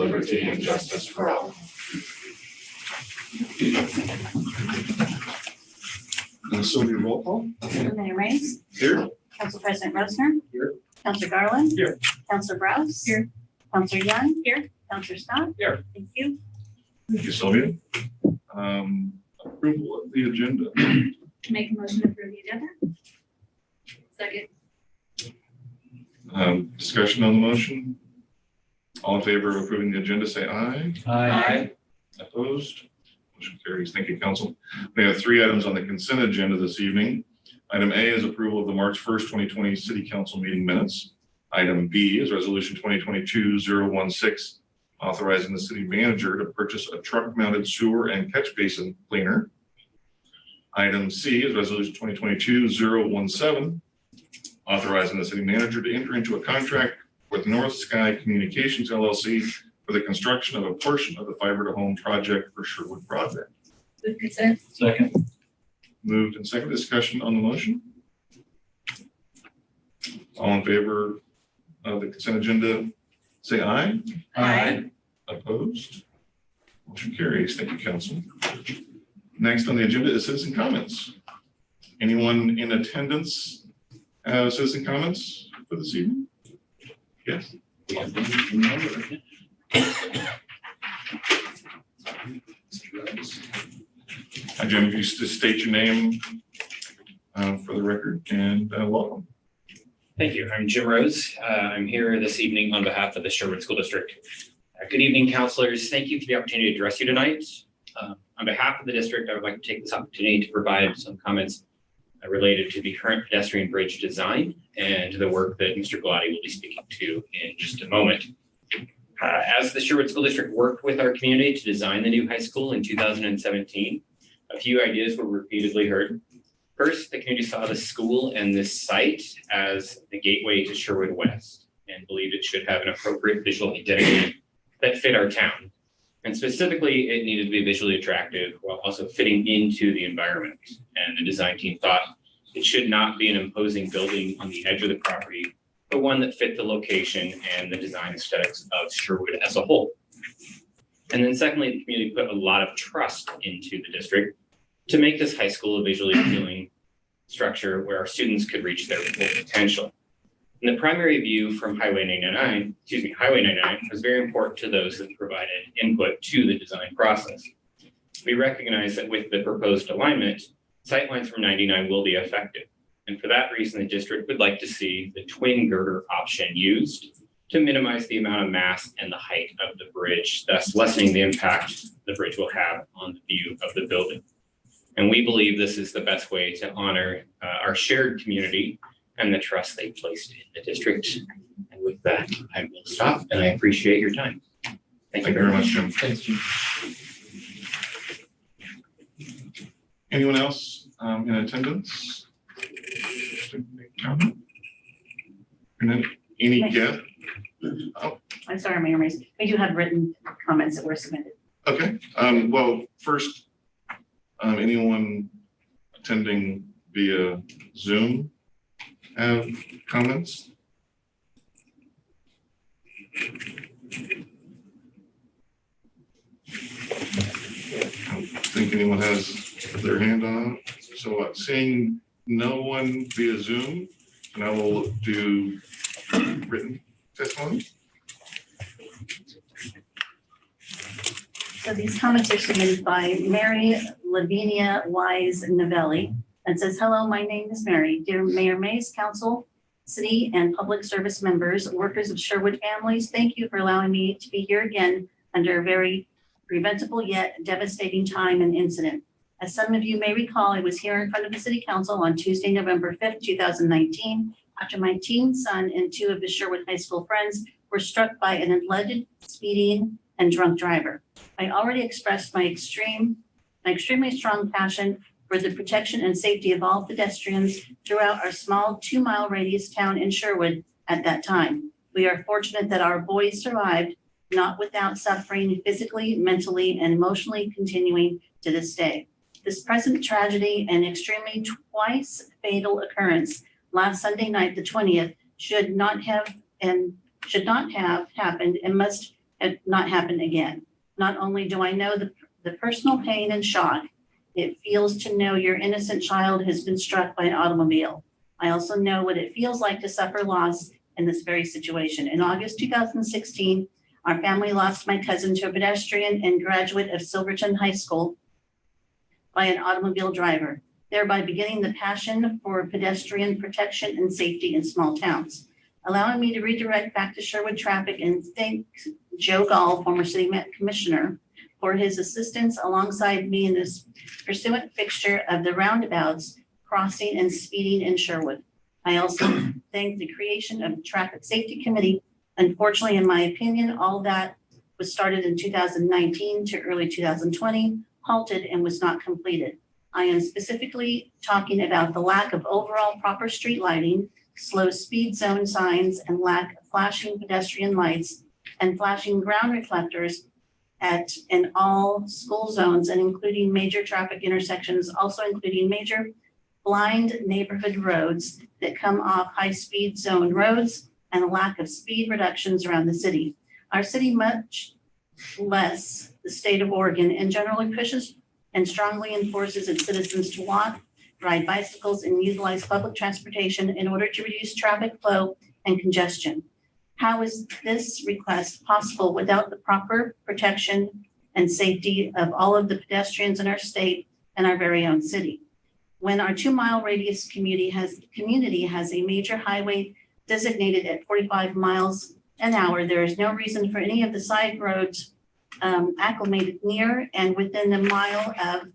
liberty, and justice for all. Sylvia, roll call. Mayor Mays. Here. Council President Rosner. Here. Councilor Garland. Here. Councilor Browse. Here. Councilor Young. Here. Councilor Scott. Here. Thank you. Thank you, Sylvia. Approval of the agenda. Make a motion to approve the agenda. Second. Discussion on the motion. All in favor of approving the agenda, say aye. Aye. Opposed? Motion carries. Thank you, council. We have 3 items on the consent agenda this evening. Item A is approval of the March 1st, 2020 City Council meeting minutes. Item B is Resolution 2022-016, authorizing the city manager to purchase a truck-mounted sewer and catch basin cleaner. Item C is Resolution 2022-017, authorizing the city manager to enter into a contract with North Sky Communications LLC for the construction of a portion of the fiber to home project for Sherwood project. Move consent. Second. Moved and second. Discussion on the motion. All in favor of the consent agenda, say aye. Aye. Opposed? Motion carries. Thank you, council. Next on the agenda is citizen comments. Anyone in attendance have citizen comments for this evening? Yes. Hi, Jim, if you just state your name for the record and welcome. Thank you. I'm Jim Rose. I'm here this evening on behalf of the Sherwood School District. Good evening, counselors. Thank you for the opportunity to address you tonight. On behalf of the district, I would like to take this opportunity to provide some comments related to the current pedestrian bridge design and to the work that Mr. Galati will be speaking to in just a moment. As the Sherwood School District worked with our community to design the new high school in 2017, a few ideas were repeatedly heard. First, the community saw the school and this site as the gateway to Sherwood West and believed it should have an appropriate visual identity that fit our town. And specifically, it needed to be visually attractive while also fitting into the environment. And the design team thought it should not be an imposing building on the edge of the property, but one that fit the location and the design aesthetics of Sherwood as a whole. And then secondly, the community put a lot of trust into the district to make this high school a visually appealing structure where our students could reach their full potential. And the primary view from Highway 99 was very important to those that provided input to the design process. We recognize that with the proposed alignment, sightlines from 99 will be affected. And for that reason, the district would like to see the twin girder option used to minimize the amount of mass and the height of the bridge, thus lessening the impact the bridge will have on the view of the building. And we believe this is the best way to honor our shared community and the trust they placed in the district. And with that, I will stop and I appreciate your time. Thank you very much, Jim. Thanks, Jim. Anyone else in attendance? Any guest? Oh, I'm sorry, Mayor Mays. We do have written comments that were submitted. okay. Well, first, anyone attending via Zoom have comments? I don't think anyone has their hand on. So seeing no one via Zoom, and I will do written testimony. So these comments are submitted by Mary Lavinia Wise Novelli and says, hello, my name is Mary. Dear Mayor Mays, Council, City and Public Service members, workers of Sherwood families, thank you for allowing me to be here again under a very preventable yet devastating time and incident. As some of you may recall, I was here in front of the City Council on Tuesday, November 5th, 2019, after my teen son and 2 of his Sherwood High School friends were struck by an alleged speeding and drunk driver. I already expressed my extremely strong passion for the protection and safety of all pedestrians throughout our small 2-mile radius town in Sherwood at that time. We are fortunate that our boys survived, not without suffering physically, mentally, and emotionally continuing to this day. This present tragedy and extremely twice fatal occurrence last Sunday night, the 20th, should not have happened and must not happen again. Not only do I know the personal pain and shock it feels to know your innocent child has been struck by an automobile, I also know what it feels like to suffer loss in this very situation. In August 2016, our family lost my cousin to a pedestrian and graduate of Silverton High School by an automobile driver, thereby beginning the passion for pedestrian protection and safety in small towns. Allowing me to redirect back to Sherwood traffic and thank Joe Gall, former city commissioner, for his assistance alongside me in this pursuant fixture of the roundabouts, crossing and speeding in Sherwood. I also thank the creation of the Traffic Safety Committee. Unfortunately, in my opinion, all that was started in 2019 to early 2020, halted and was not completed. I am specifically talking about the lack of overall proper street lighting, slow speed zone signs, and lack of flashing pedestrian lights and flashing ground reflectors in all school zones and including major traffic intersections, also including major blind neighborhood roads that come off high-speed zone roads, and a lack of speed reductions around the city. Our city, much less the state of Oregon, and generally pushes and strongly enforces its citizens to walk, ride bicycles, and utilize public transportation in order to reduce traffic flow and congestion. How is this request possible without the proper protection and safety of all of the pedestrians in our state and our very own city? When our 2-mile radius community has a major highway designated at 45 miles an hour, there is no reason for any of the side roads acclimated near and within a mile of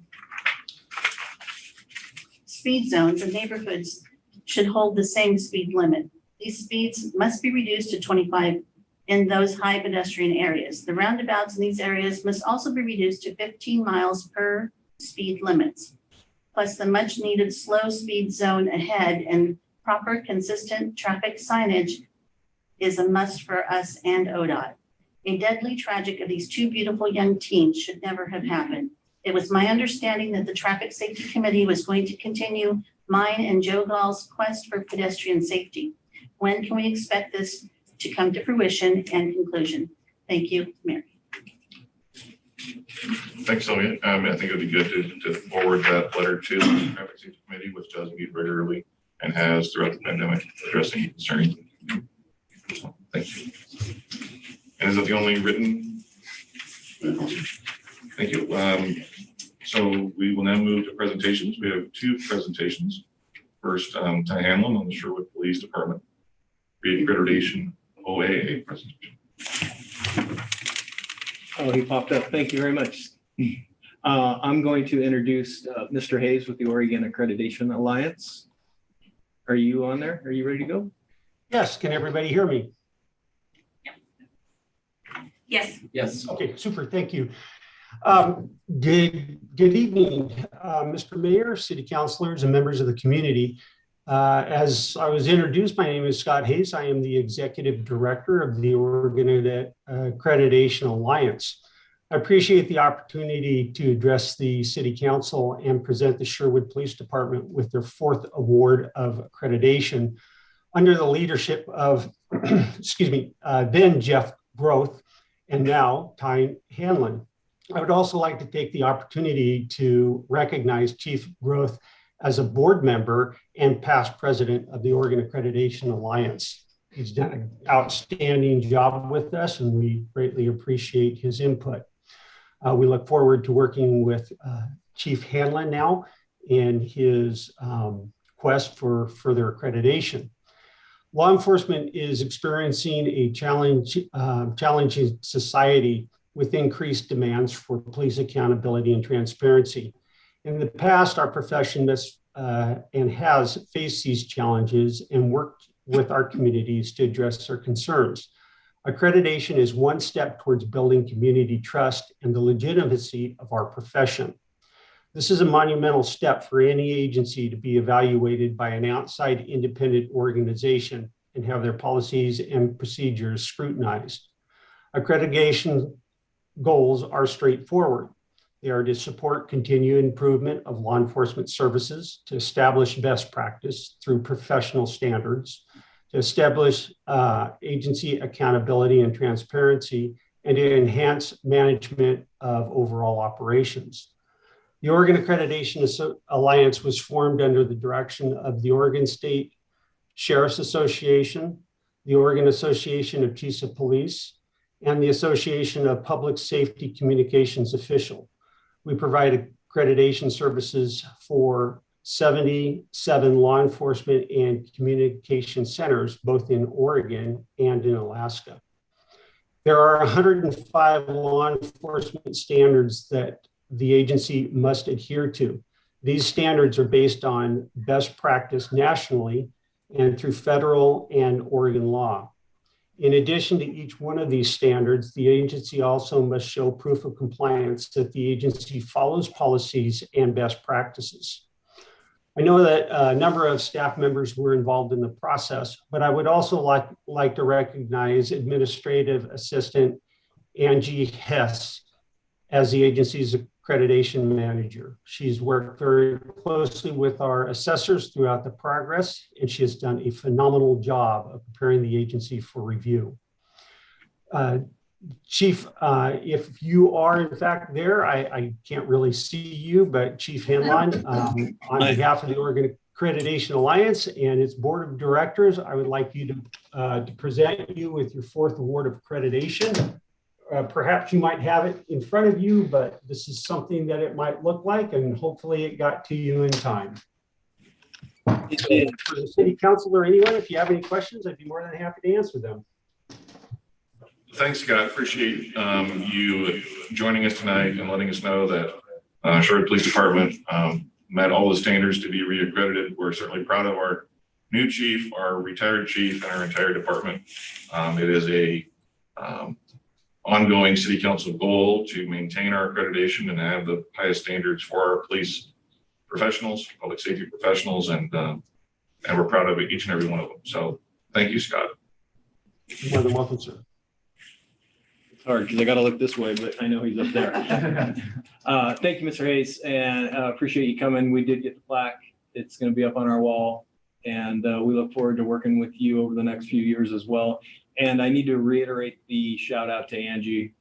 speed zones and neighborhoods should hold the same speed limit. These speeds must be reduced to 25 in those high pedestrian areas. The roundabouts in these areas must also be reduced to 15 miles per speed limits, plus the much needed slow speed zone ahead and proper consistent traffic signage is a must for us and ODOT. A deadly tragic of these two beautiful young teens should never have happened. It was my understanding that the Traffic Safety Committee was going to continue mine and Joe Gall's quest for pedestrian safety. When can we expect this to come to fruition and conclusion? Thank you, Mary. Thanks, Sylvia. I think it'd be good to forward that letter to the Traffic Safety Committee, which does meet regularly and has throughout the pandemic addressing concerns. Thank you. And is that the only written? Thank you. So we will now move to presentations. We have 2 presentations. First, Ty Hanlon on the Sherwood Police Department Accreditation OAA presentation. Oh, he popped up. Thank you very much. I'm going to introduce Mr. Hayes with the Oregon Accreditation Alliance. Are you on there? Are you ready to go? Yes, can everybody hear me? Yes. Yes. Okay, super, thank you. Good evening, Mr. Mayor, city councilors, and members of the community. As I was introduced, my name is Scott Hayes. I am the Executive Director of the Oregon Accreditation Alliance. I appreciate the opportunity to address the City Council and present the Sherwood Police Department with their 4th award of accreditation under the leadership of, then Jeff Groth and now Ty Hanlon. I would also like to take the opportunity to recognize Chief Groth as a board member and past president of the Oregon Accreditation Alliance. He's done an outstanding job with us, and we greatly appreciate his input. We look forward to working with Chief Hanlon now in his quest for further accreditation. Law enforcement is experiencing a challenging society with increased demands for police accountability and transparency. In the past, our profession has faced these challenges and worked with our communities to address their concerns. Accreditation is one step towards building community trust and the legitimacy of our profession. This is a monumental step for any agency to be evaluated by an outside independent organization and have their policies and procedures scrutinized. Accreditation goals are straightforward. They are to support continued improvement of law enforcement services, to establish best practice through professional standards, to establish agency accountability and transparency, and to enhance management of overall operations. The Oregon Accreditation Alliance was formed under the direction of the Oregon State Sheriff's Association, the Oregon Association of Chiefs of Police, and the Association of Public Safety Communications Official. We provide accreditation services for 77 law enforcement and communication centers, both in Oregon and in Alaska. There are 105 law enforcement standards that the agency must adhere to. These standards are based on best practice nationally and through federal and Oregon law. In addition to each one of these standards, the agency also must show proof of compliance that the agency follows policies and best practices. I know that a number of staff members were involved in the process, but I would also like to recognize Administrative Assistant Angie Hess as the agency's accreditation manager. She's worked very closely with our assessors throughout the progress, and she has done a phenomenal job of preparing the agency for review. Chief, if you are in fact there, I can't really see you, but Chief Henlon, on behalf of the Oregon Accreditation Alliance and its board of directors, I would like you to present you with your 4th award of accreditation. Perhaps you might have it in front of you, but this is something that it might look like, and hopefully it got to you in time. For the city council or anyone, if you have any questions, I'd be more than happy to answer them. Thanks, Scott. Appreciate you joining us tonight and letting us know that Sherwood Police Department met all the standards to be reaccredited. We're certainly proud of our new chief, our retired chief, and our entire department. It is a ongoing city council goal to maintain our accreditation and have the highest standards for our police professionals, public safety professionals, and we're proud of each and every one of them. So thank you, Scott. You're more than welcome, sir. It's hard because I got to look this way, but I know he's up there. Thank you, Mr. Hayes, and appreciate you coming. We did get the plaque. It's going to be up on our wall, and we look forward to working with you over the next few years as well. And I need to reiterate the shout out to Angie.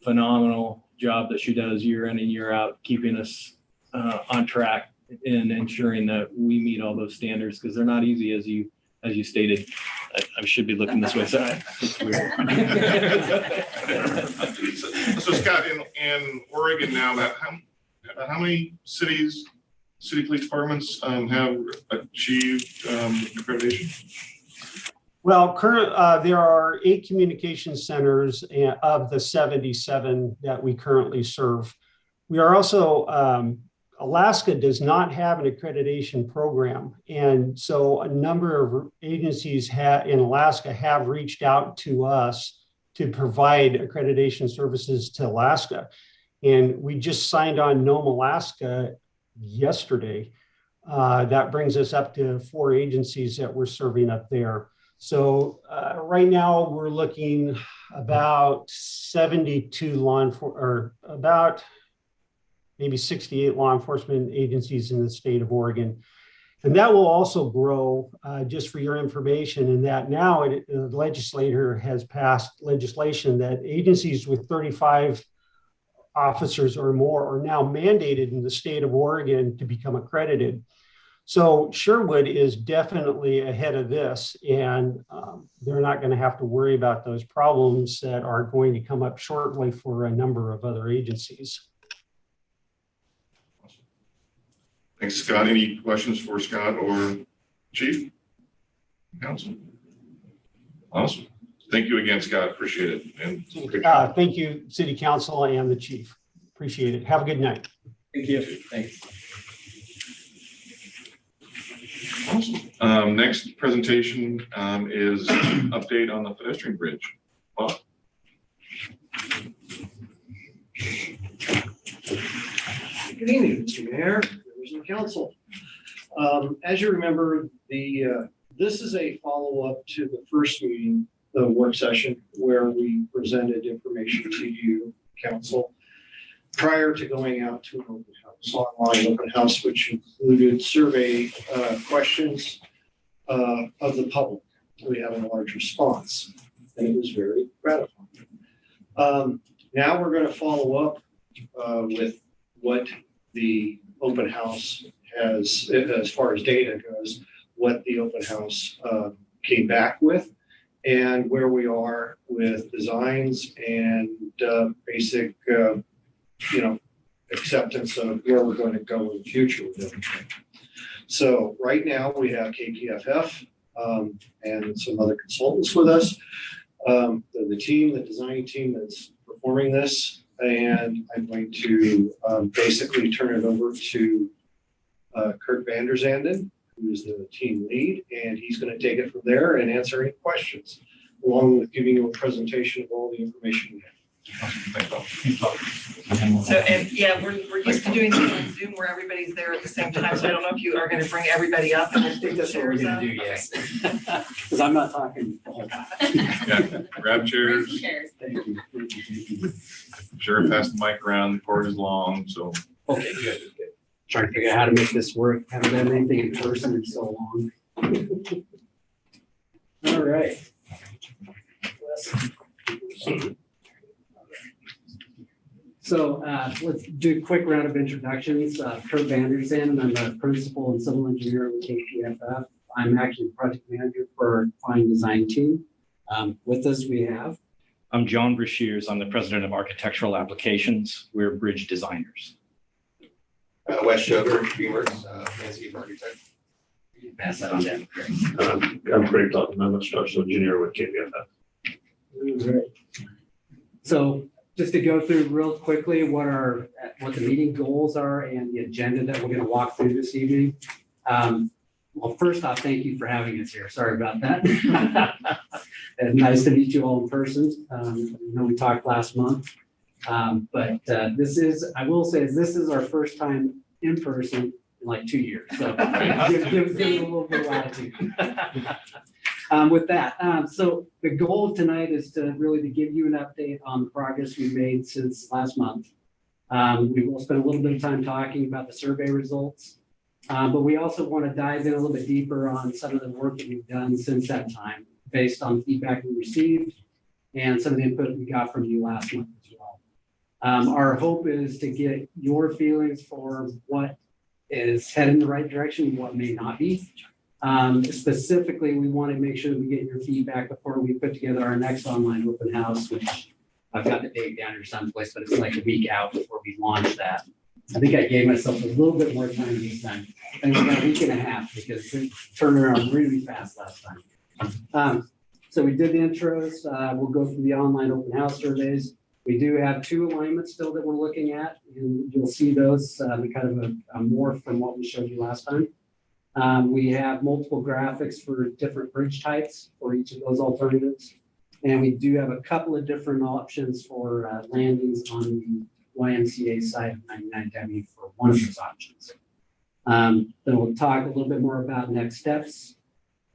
Phenomenal job that she does year in and year out, keeping us on track and ensuring that we meet all those standards, because they're not easy, as you stated. I should be looking this way. Sorry. So Scott, in Oregon now, how many city police departments have achieved accreditation? Well, there are 8 communication centers of the 77 that we currently serve. We are also, Alaska does not have an accreditation program. And so a number of agencies in Alaska have reached out to us to provide accreditation services to Alaska. And we just signed on Nome, Alaska yesterday. That brings us up to 4 agencies that we're serving up there. So right now we're looking about 72 or about maybe 68 law enforcement agencies in the state of Oregon. And that will also grow, just for your information, in that now the legislature has passed legislation that agencies with 35 officers or more are now mandated in the state of Oregon to become accredited. So Sherwood is definitely ahead of this, and they're not going to have to worry about those problems that are going to come up shortly for a number of other agencies. Thanks, Scott. Any questions for Scott or Chief? Council? Awesome. Thank you again, Scott. Appreciate it. And thank you, City Council and the Chief. Appreciate it. Have a good night. Thank you. Thanks. Awesome. Next presentation is update on the pedestrian bridge. Bob? Good evening, Mr. Mayor, members of the council. As you remember, this is a follow-up to the first meeting, the work session, where we presented information to you, council, prior to going out to an open house, online open house, which included survey questions of the public. We had a large response, and it was very gratifying. Now we're going to follow up with what the open house has, as far as data goes, what the open house came back with and where we are with designs and basic, acceptance of where we're going to go in the future with everything. So right now we have KPFF and some other consultants with us. The team, the design team that's performing this, and I'm going to basically turn it over to Kurt Vander Zanden, who is the team lead, and he's going to take it from there and answer any questions, along with giving you a presentation of all the information we have. So, and yeah, we're used to doing this on Zoom where everybody's there at the same time, so I don't know if you are gonna bring everybody up. I think that's what we're gonna do, yes. Because I'm not talking the whole time. Yeah, grab chairs. Thank you. Sure, pass the mic around. The cord is long, so. Okay, good. Trying to figure out how to make this work. Haven't done anything in person in so long. All right. So let's do a quick round of introductions. Kurt Vander Zanden, I'm the principal and civil engineer with KPFF. I'm actually the project manager for our fine design team. With us, we have. I'm John Brashears. I'm the president of architectural applications. We're bridge designers. Wes Sugar, DreamWorks, landscape architect. Pass that on down. I'm Craig Dalton. I'm a structural engineer with KPFF. Right. So just to go through real quickly what the meeting goals are and the agenda that we're going to walk through this evening. Well, first off, thank you for having us here. Sorry about that. And nice to meet you all in person. I know we talked last month, but I will say this is our first time in person in like 2 years. So give it a little bit of latitude. With that, so the goal of tonight is to really give you an update on the progress we've made since last month. We will spend a little bit of time talking about the survey results, but we also want to dive in a little bit deeper on some of the work that we've done since that time, based on the feedback we received and some of the input we got from you last month as well. Our hope is to get your feelings for what is heading in the right direction and what may not be. Specifically, we want to make sure that we get your feedback before we put together our next online open house, which I've got the date down here someplace, but it's like a week out before we launch that. I think I gave myself a little bit more time this time. I think about a week and a half because it turned around really fast last time. So we did the intros. We'll go through the online open house surveys. We do have 2 alignments still that we're looking at, and you'll see those kind of a morph from what we showed you last time. We have multiple graphics for different bridge types for each of those alternatives. And we do have a couple of different options for landings on the YMCA side of 99W for one of those options. Then we'll talk a little bit more about next steps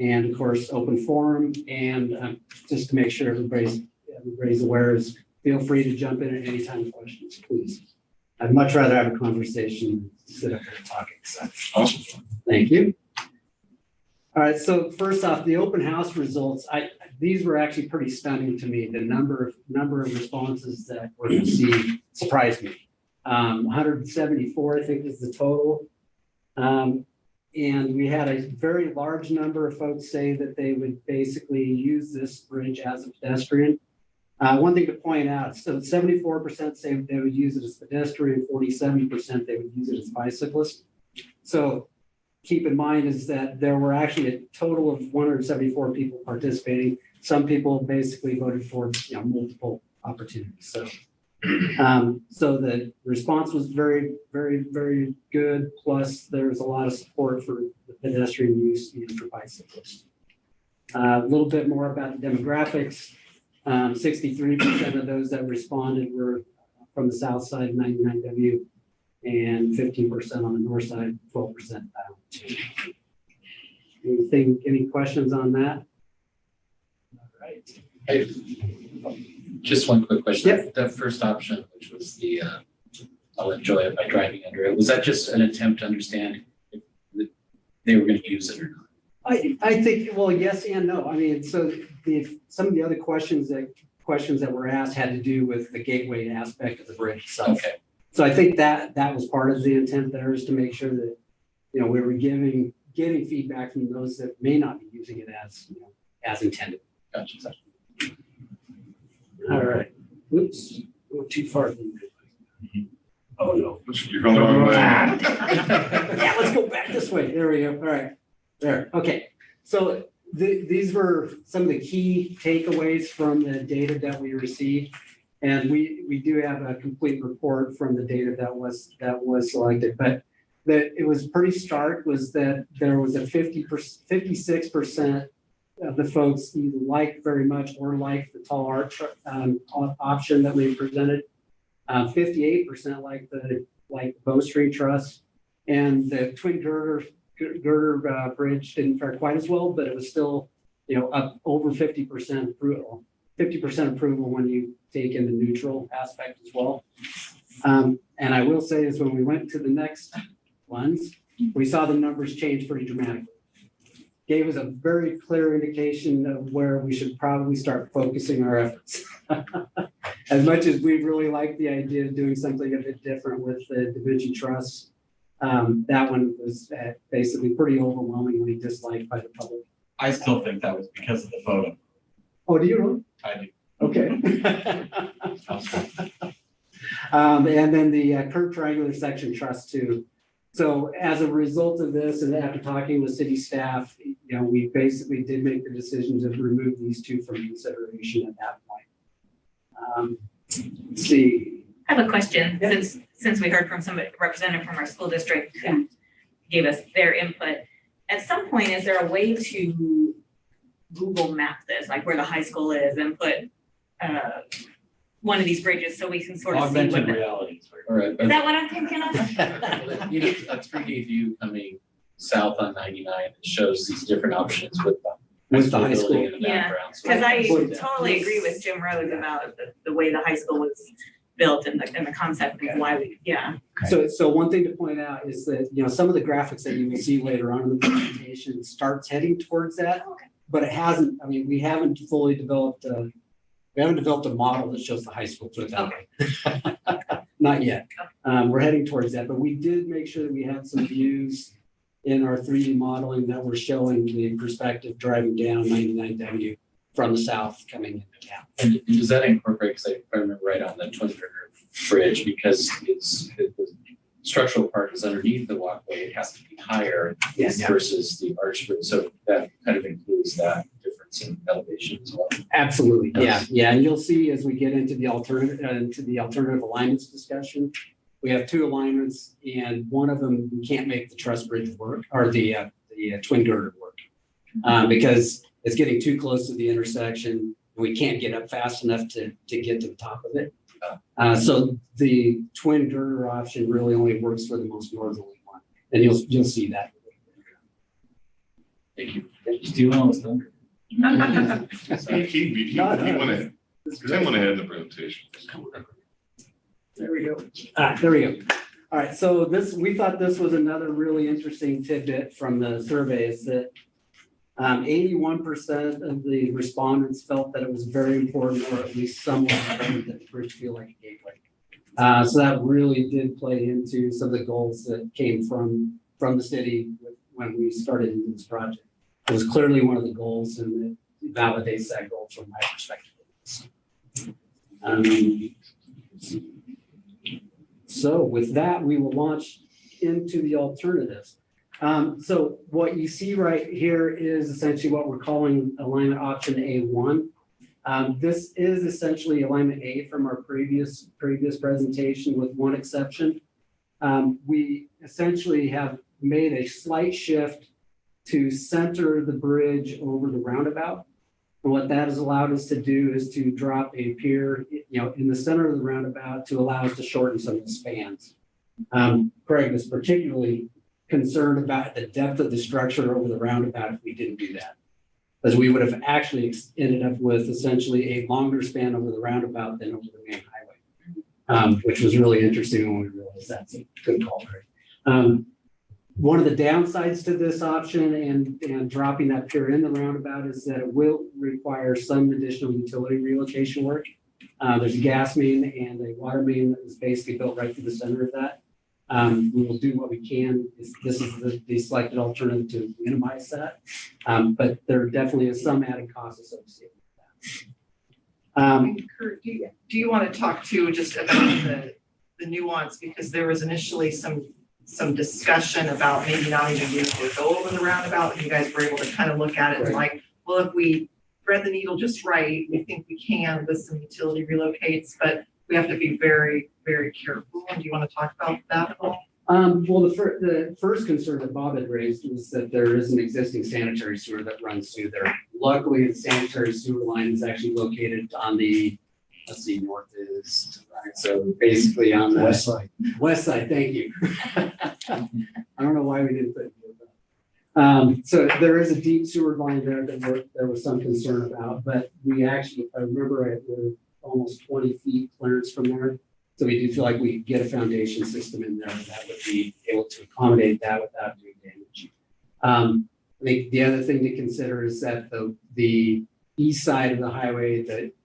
and of course, open forum. And just to make sure everybody's aware, feel free to jump in at any time with questions, please. I'd much rather have a conversation than sit up here talking. So. Awesome. Thank you. All right, so first off, the open house results, these were actually pretty stunning to me. The number of responses that were received surprised me. 174, I think, is the total. And we had a very large number of folks say that they would basically use this bridge as a pedestrian. One thing to point out, so 74% say they would use it as pedestrian, 47% they would use it as bicyclist. So keep in mind is that there were actually a total of 174 people participating. Some people basically voted for multiple opportunities. So, so the response was very, very, very good. Plus, there's a lot of support for the pedestrian use and for bicyclists. A little bit more about the demographics. 63% of those that responded were from the south side of 99W and 15% on the north side, 12% down. Any questions on that? All right. Just one quick question. Yep. The first option, which was the I'll enjoy it by driving under it, was that just an attempt to understand if they were going to use it or not? I think, well, yes and no. I mean, so some of the other questions that questions that were asked had to do with the gateway aspect of the bridge itself. Okay. So I think that was part of the intent there, is to make sure that, we were getting feedback from those that may not be using it as intended. Gotcha. All right. Oops, went too far. Oh, no. You're going the wrong way. Yeah, let's go back this way. There we go. All right. There. Okay. So these were some of the key takeaways from the data that we received. And we do have a complete report from the data that was selected. But that it was pretty stark was that there was a 56% of the folks either liked very much or liked the tall arch option that we presented. 58% like the bowstring truss, and the twin girder bridge didn't fare quite as well, but it was still up over 50% approval. 50% approval when you take in the neutral aspect as well. And I will say is when we went to the next ones, we saw the numbers change pretty dramatically. Gave us a very clear indication of where we should probably start focusing our efforts. As much as we really like the idea of doing something a bit different with the Da Vinci Truss, that one was basically pretty overwhelmingly disliked by the public. I still think that was because of the photo. Oh, do you really? I do. Okay. And then the curved triangular section truss too. So as a result of this, and after talking with city staff, we basically did make the decision to remove these two from consideration at that point. Let's see. I have a question, since we heard from somebody representative from our school district who gave us their input. At some point, is there a way to Google map this, like where the high school is, and put one of these bridges so we can sort of see what Augmented reality. All right. is that what I'm thinking of? A 3D view coming south on 99 that shows these different options with the high school. building in the Yeah, background. So Because I Would- totally agree with Jim Rose about the way the high school was built and the concept of why we, So one thing to point out is that, some of the graphics that you will see later on in the presentation starts heading towards that, but it hasn't, we haven't fully developed a model that shows the high school put it that way. Not yet. We're heading towards that, but we did make sure that we had some views in our 3D modeling that were showing the perspective driving down 99W from the south coming into town. And does that incorporate, because I remember right on the Twin River Bridge, because the structural part is underneath the walkway, it has to be higher Yes. versus the arch bridge. So that kind of includes that difference in elevation as well. Absolutely. Yeah. And you'll see as we get into the alternative alignments discussion, we have two alignments, and one of them, we can't make the truss bridge work, or the twin girder work, because it's getting too close to the intersection. We can't get up fast enough to get to the top of it. So the twin girder option really only works for the most northerly one, and you'll see that. Thank you. Stealing all his thunder. He went ahead. Tim went ahead in the presentation. There we go. There we go. All right, so we thought this was another really interesting tidbit from the survey, is that 81% of the respondents felt that it was very important, or at least somewhat important, that the bridge feel like a gateway. So that really did play into some of the goals that came from the city when we started into this project. It was clearly one of the goals, and it validates that goal from my perspective. So with that, we will launch into the alternatives. So what you see right here is essentially what we're calling alignment option A1. This is essentially alignment A from our previous presentation, with one exception. We essentially have made a slight shift to center the bridge over the roundabout. And what that has allowed us to do is to drop a pier, in the center of the roundabout to allow us to shorten some of the spans. Craig was particularly concerned about the depth of the structure over the roundabout if we didn't do that, as we would have actually ended up with essentially a longer span over the roundabout than over the main highway, which was really interesting when we realized that's a good call, Craig. One of the downsides to this option and dropping that pier in the roundabout is that it will require some additional utility relocation work. There's a gas main and a water main that is basically built right through the center of that. We will do what we can. This is the selected alternative to minimize that. But there definitely is some added cost associated with that. Kurt, do you want to talk to just about the nuance? Because there was initially some discussion about maybe not even being able to go over the roundabout, and you guys were able to kind of look at it and like, well, if we thread the needle just right, we think we can with some utility relocates, but we have to be very, very careful. And do you want to talk about that at all? Well, the first concern that Bob had raised was that there is an existing sanitary sewer that runs through there. Luckily, the sanitary sewer line is actually located on the, let's see, northeast, right? So basically on the West side. West side, thank you. I don't know why we didn't put that. So there is a deep sewer line there that there was some concern about, but we actually, if I remember, we're almost 20 feet clearance from there. So we do feel like we could get a foundation system in there that would be able to accommodate that without doing damage. I think the other thing to consider is that the east side of the highway,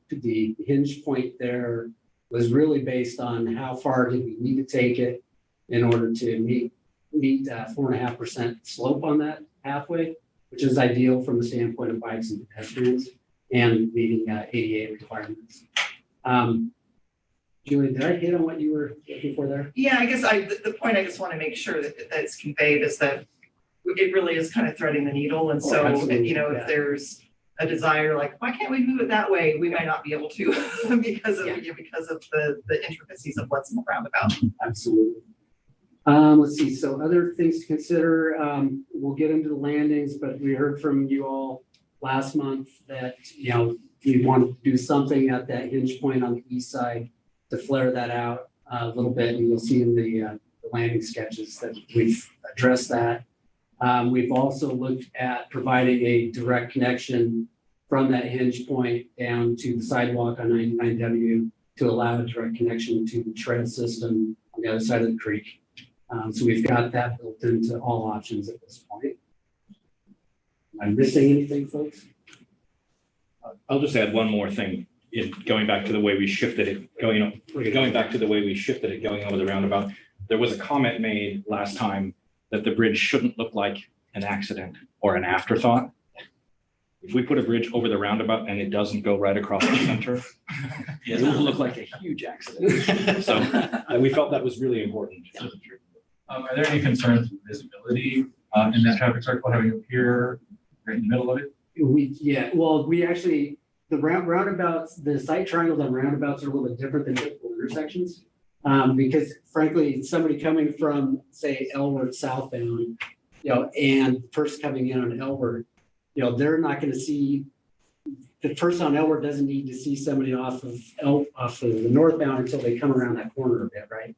the hinge point there was really based on how far did we need to take it in order to meet 4.5% slope on that pathway, which is ideal from the standpoint of bikes and pedestrians and meeting ADA requirements. Julie, did I hit on what you were looking for there? Yeah, I guess the point I just want to make sure that that's conveyed is that it really is kind of threading the needle. And so, if there's a desire, like, why can't we move it that way? We might not be able to because of the intricacies of what's in the roundabout. Absolutely. Let's see. So other things to consider, we'll get into the landings, but we heard from you all last month that, we want to do something at that hinge point on the east side to flare that out a little bit. And you'll see in the landing sketches that we've addressed that. We've also looked at providing a direct connection from that hinge point down to the sidewalk on 99W to allow a direct connection to the tread system on the other side of the creek. So we've got that built into all options at this point. Am I missing anything, folks? I'll just add one more thing. Going back to the way we shifted it, going back to the way we shifted it, going over the roundabout. There was a comment made last time that the bridge shouldn't look like an accident or an afterthought. If we put a bridge over the roundabout and it doesn't go right across the center, it will look like a huge accident. So we felt that was really important. Are there any concerns with visibility in that traffic circle, having a pier right in the middle of it? We actually, the roundabouts, the site triangles on roundabouts are a little bit different than typical intersections. Because frankly, somebody coming from, say, Elwood southbound, and the person coming in on Elwood, they're not going to see, the person on Elwood doesn't need to see somebody off of the northbound until they come around that corner a bit, right?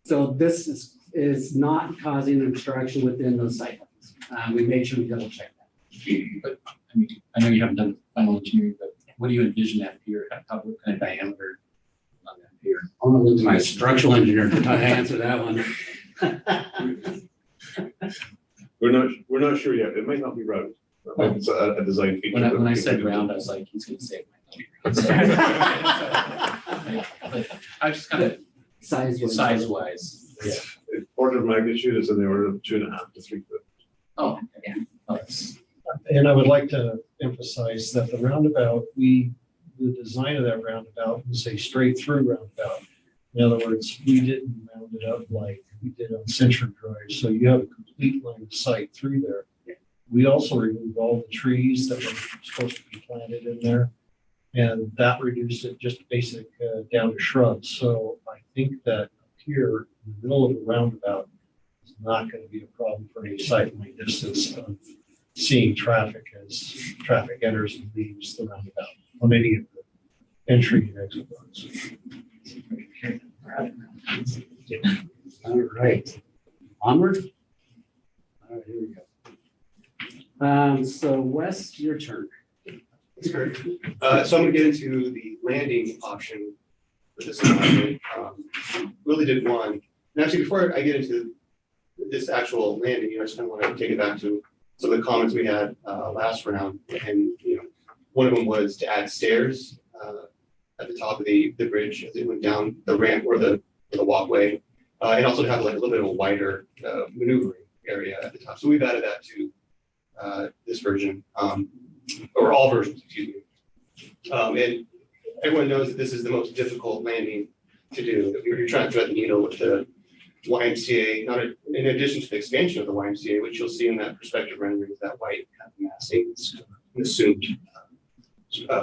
So this is not causing an obstruction within those site lines. We made sure we double check that. But I know you haven't done final engineering, but what do you envision that pier? What kind of diameter on that pier? I'm gonna look to my structural engineer to answer that one. We're not sure yet. It might not be round. It's a design feature. When I said round, I was like, he's going to say it might not be round. But I just kind of size wise. Yeah. Order of magnitude is in the order of 2.5 to 3 foot. Oh, yeah. Oh, And I would like to emphasize that the roundabout, the design of that roundabout was a straight through roundabout. In other words, we didn't round it up like we did on Century Drive. So you have a complete line of sight through there. We also removed all the trees that were supposed to be planted in there. And that reduced it just basic down to shrubs. So I think that here in the middle of the roundabout is not going to be a problem for any sightline distance of seeing traffic as traffic enters and leaves the roundabout on any of the entry and exit roads. All right. Onward. All right, here we go. So Wes, your turn. So I'm going to get into the landing option for this highway. Really did one. And actually, before I get into this actual landing, I just kind of want to take it back to some of the comments we had last round. And, one of them was to add stairs at the top of the bridge as it went down the ramp or the walkway. And also to have like a little bit of a wider maneuvering area at the top. So we've added that to this version, or all versions, excuse me. And everyone knows that this is the most difficult landing to do. If you're trying to thread the needle with the YMCA, in addition to the expansion of the YMCA, which you'll see in that perspective rendering, is that white kind of massing, it's an assumed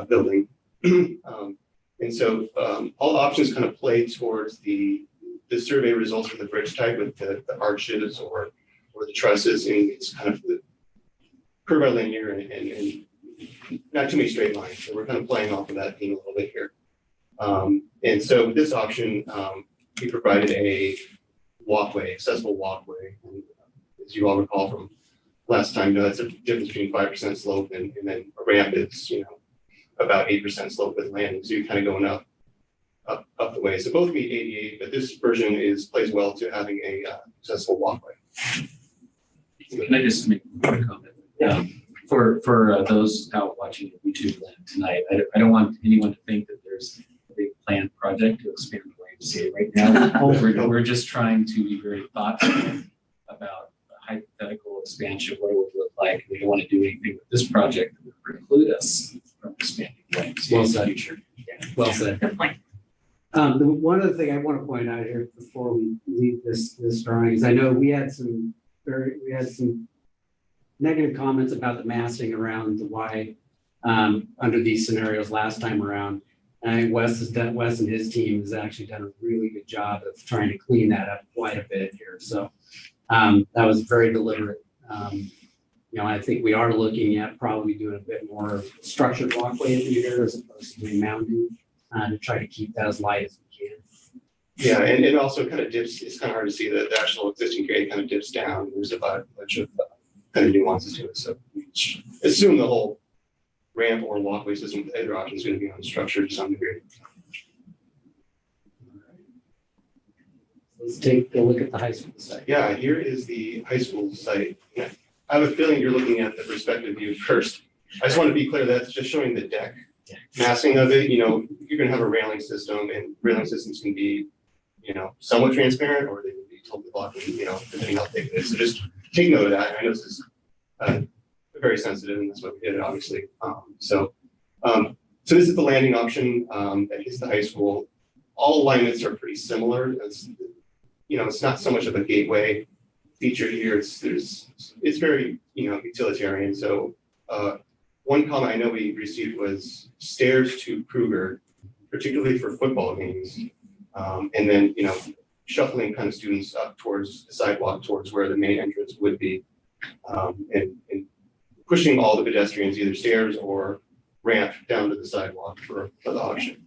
building. And so all options kind of play towards the survey results for the bridge type with the arches or the trusses, and it's kind of curvilinear and not too many straight lines. So we're kind of playing off of that theme a little bit here. And so with this option, we provided a walkway, accessible walkway. And as you all recall from last time, that's a difference between 5% slope and then a ramp is, about 8% slope with landing. So you're kind of going up the way. So both meet ADA, but this version plays well to having a accessible walkway. Can I just make one comment? For those out watching YouTube tonight, I don't want anyone to think that there's a big planned project to expand the YMCA right now. We're just trying to be very thoughtful about the hypothetical expansion, what it would look like. We don't want to do anything with this project that would preclude us from expanding the YMCA in the future. Yeah. Well said. Good point. The one other thing I want to point out here before we leave this drawing is I know we had some negative comments about the massing around the Y under these scenarios last time around. And I think Wes and his team has actually done a really good job of trying to clean that up quite a bit here. So that was very deliberate. I think we are looking at probably doing a bit more structured walkway in here as opposed to doing mounting to try to keep that as light as we can. Yeah, and it also kind of dips. It's kind of hard to see that the actual existing grade kind of dips down. There's a bunch of kind of nuances to it. So assume the whole ramp or walkway system with either option is going to be unstructured to some degree. Let's take a look at the high school site. Yeah, here is the high school site. Yeah. I have a feeling you're looking at the perspective view first. I just want to be clear that's just showing the deck massing of it. You're going to have a railing system, and railing systems can be, somewhat transparent, or they can be totally blocking, depending how thick it is. So just take note of that. I know this is very sensitive, and that's why we did it, obviously. So this is the landing option that hits the high school. All alignments are pretty similar. It's not so much of a gateway feature here. It's very utilitarian. So one comment I know we received was stairs to Kruger, particularly for football games, and then shuffling kind of students up towards the sidewalk towards where the main entrance would be, and pushing all the pedestrians either stairs or ramp down to the sidewalk for the option.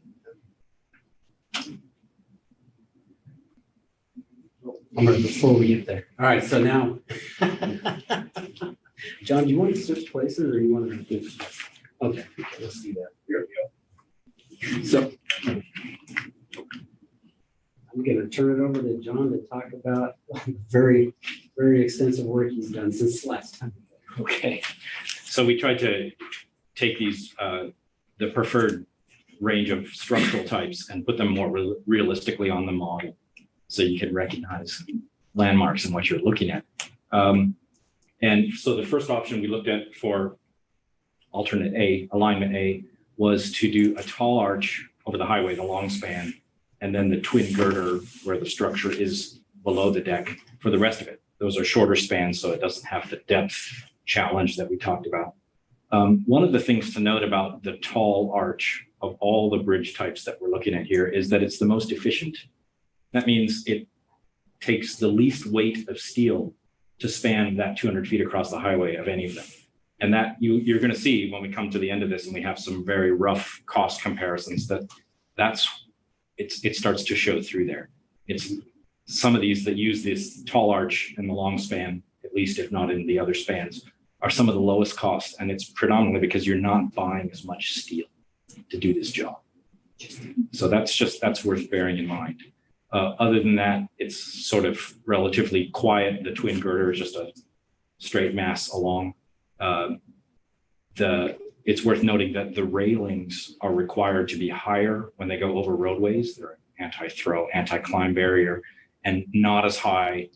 Before we get there. All right, so now, John, do you want to switch places or you want to do this? Okay, let's do that. Here we go. So I'm going to turn it over to John to talk about very, very extensive work he's done since last time. Okay, so we tried to take these, the preferred range of structural types and put them more realistically on the model, so you can recognize landmarks and what you're looking at. And so the first option we looked at for alternate A, alignment A, was to do a tall arch over the highway, the long span, and then the twin girder where the structure is below the deck for the rest of it. Those are shorter spans, so it doesn't have the depth challenge that we talked about. One of the things to note about the tall arch of all the bridge types that we're looking at here is that it's the most efficient. That means it takes the least weight of steel to span that 200 feet across the highway of any of them. And that you're going to see when we come to the end of this and we have some very rough cost comparisons it starts to show through there. It's some of these that use this tall arch and the long span, at least if not in the other spans, are some of the lowest cost. And it's predominantly because you're not buying as much steel to do this job. So that's worth bearing in mind. Other than that, it's sort of relatively quiet. The twin girder is just a straight mass along. It's worth noting that the railings are required to be higher when they go over roadways. They're anti-throw, anti-climb barrier, and not as high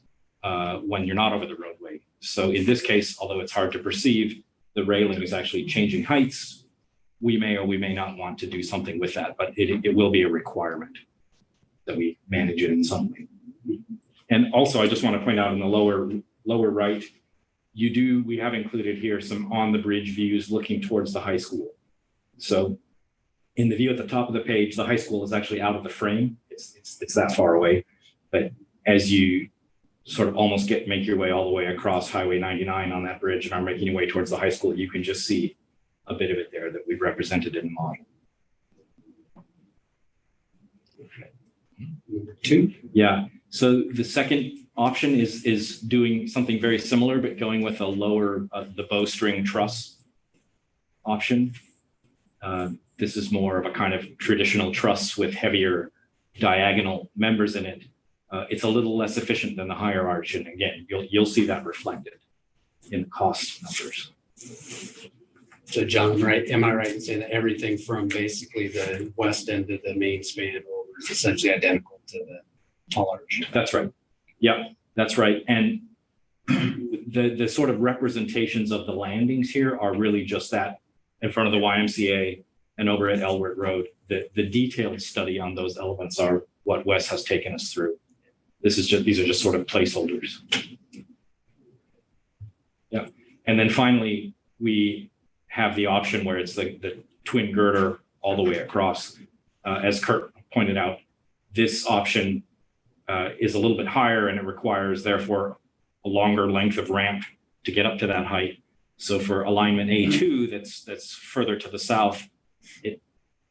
when you're not over the roadway. So in this case, although it's hard to perceive, the railing is actually changing heights. We may or we may not want to do something with that, but it will be a requirement that we manage it in some way. And also, I just want to point out in the lower right, we have included here some on the bridge views looking towards the high school. So in the view at the top of the page, the high school is actually out of the frame. It's that far away. But as you sort of almost make your way all the way across Highway 99 on that bridge and are making your way towards the high school, you can just see a bit of it there that we've represented in the model. Number 2. Yeah. So the second option is doing something very similar, but going with a lower, the bowstring truss option. This is more of a kind of traditional truss with heavier diagonal members in it. It's a little less efficient than the higher arch. And again, you'll see that reflected in the cost numbers. So John, am I right in saying that everything from basically the west end of the main span over is essentially identical to the tall arch? That's right. Yep, that's right. And the sort of representations of the landings here are really just that in front of the YMCA and over at Elwert Road. The detailed study on those elements are what Wes has taken us through. These are just sort of placeholders. Yeah. And then finally, we have the option where it's the twin girder all the way across. As Kurt pointed out, this option is a little bit higher and it requires therefore a longer length of ramp to get up to that height. So for alignment A2 that's further to the south,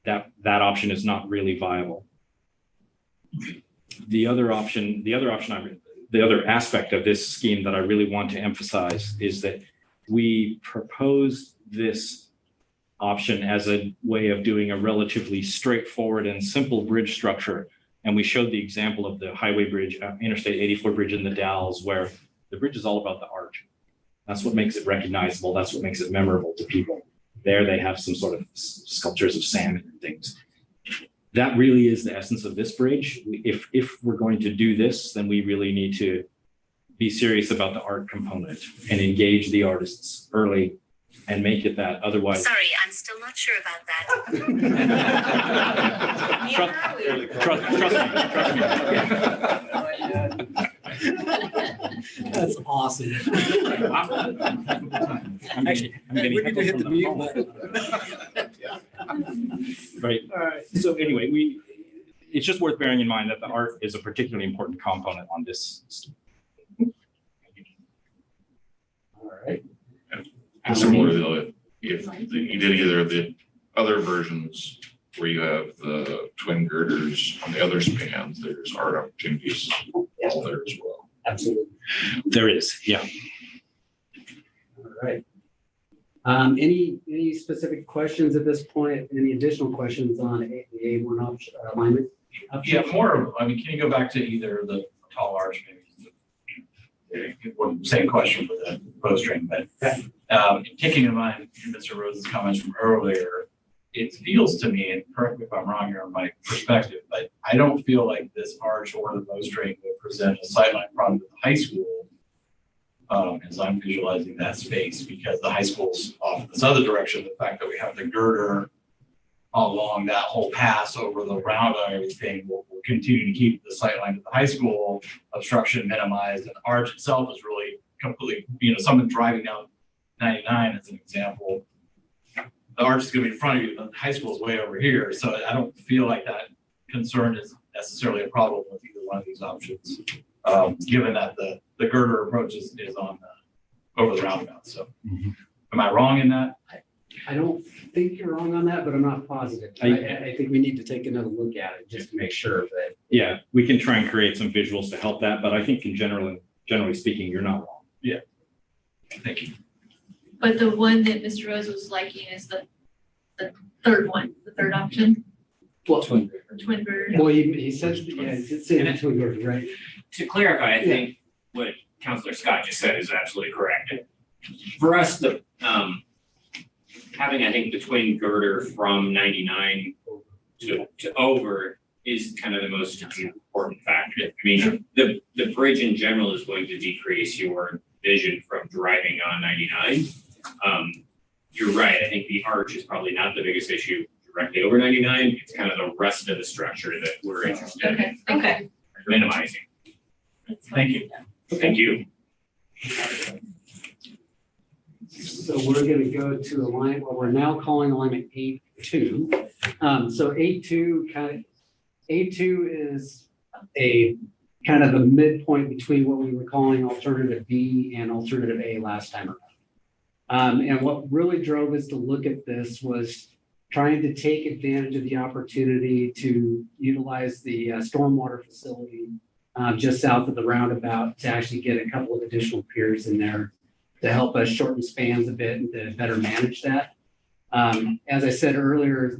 that option is not really viable. The other aspect of this scheme that I really want to emphasize is that we proposed this option as a way of doing a relatively straightforward and simple bridge structure. And we showed the example of the highway bridge, Interstate 84 bridge in the Dalles, where the bridge is all about the arch. That's what makes it recognizable. That's what makes it memorable to people. There they have some sort of sculptures of salmon and things. That really is the essence of this bridge. If we're going to do this, then we really need to be serious about the art component and engage the artists early and make it that. Otherwise, sorry, I'm still not sure about that. trust me. That's awesome. I'm getting We need to hit the mute button. Right. All right. So anyway, it's just worth bearing in mind that the art is a particularly important component on this. All right. And similarly, if you did either of the other versions where you have the twin girders on the other spans, there's art opportunities all there as well. Absolutely. There is, yeah. All right. Any specific questions at this point? Any additional questions on the A1 option alignment? Yeah, more, can you go back to either the tall arch, maybe? Same question for the bowstring, but taking in mind Mr. Rose's comments from earlier, it feels to me, and correct me if I'm wrong here on my perspective, but I don't feel like this arch or the bowstring would present a sightline problem at the high school as I'm visualizing that space, because the high school's off this other direction. The fact that we have the girder along that whole pass over the round and everything will continue to keep the sightline at the high school obstruction minimized. And the arch itself is really completely, someone driving down 99 as an example, the arch is going to be in front of you, the high school is way over here. So I don't feel like that concern is necessarily a problem with either one of these options, given that the girder approach is on over the roundabout. So am I wrong in that? I don't think you're wrong on that, but I'm not positive. I think we need to take another look at it just to make sure that. Yeah, we can try and create some visuals to help that, but I think generally speaking, you're not wrong. Yeah. Thank you. But the one that Mr. Rose was liking is the third one, the third option. Well, Twin bird. well, he says, yeah, it's in Twin River, right? To clarify, I think what Counselor Scott just said is absolutely correct. For us, having, I think, the twin girder from 99 to over is kind of the most important factor. I mean, the bridge in general is going to decrease your vision from driving on 99. You're right. I think the arch is probably not the biggest issue directly over 99. It's kind of the rest of the structure that we're interested in Okay. minimizing. Thank you. Thank you. So we're gonna go to what we're now calling alignment 8.2. So 8.2 is a kind of the midpoint between what we were calling alternative B and alternative A last time around. And what really drove us to look at this was trying to take advantage of the opportunity to utilize the stormwater facility just south of the roundabout to actually get a couple of additional piers in there to help us shorten spans a bit and to better manage that. As I said earlier,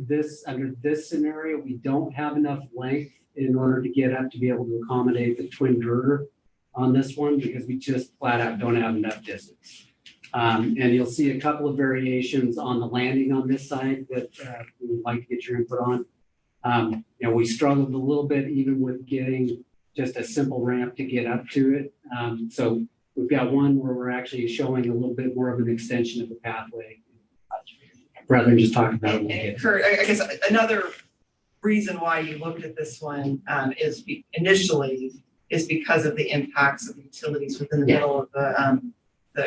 under this scenario, we don't have enough length in order to get up to be able to accommodate the twin girder on this one because we just flat out don't have enough distance. And you'll see a couple of variations on the landing on this side that we would like to get your input on. We struggled a little bit even with getting just a simple ramp to get up to it. So we've got one where we're actually showing a little bit more of an extension of the pathway rather than just talking about it. And Kurt, I guess another reason why you looked at this one initially is because of the impacts of utilities within the middle of the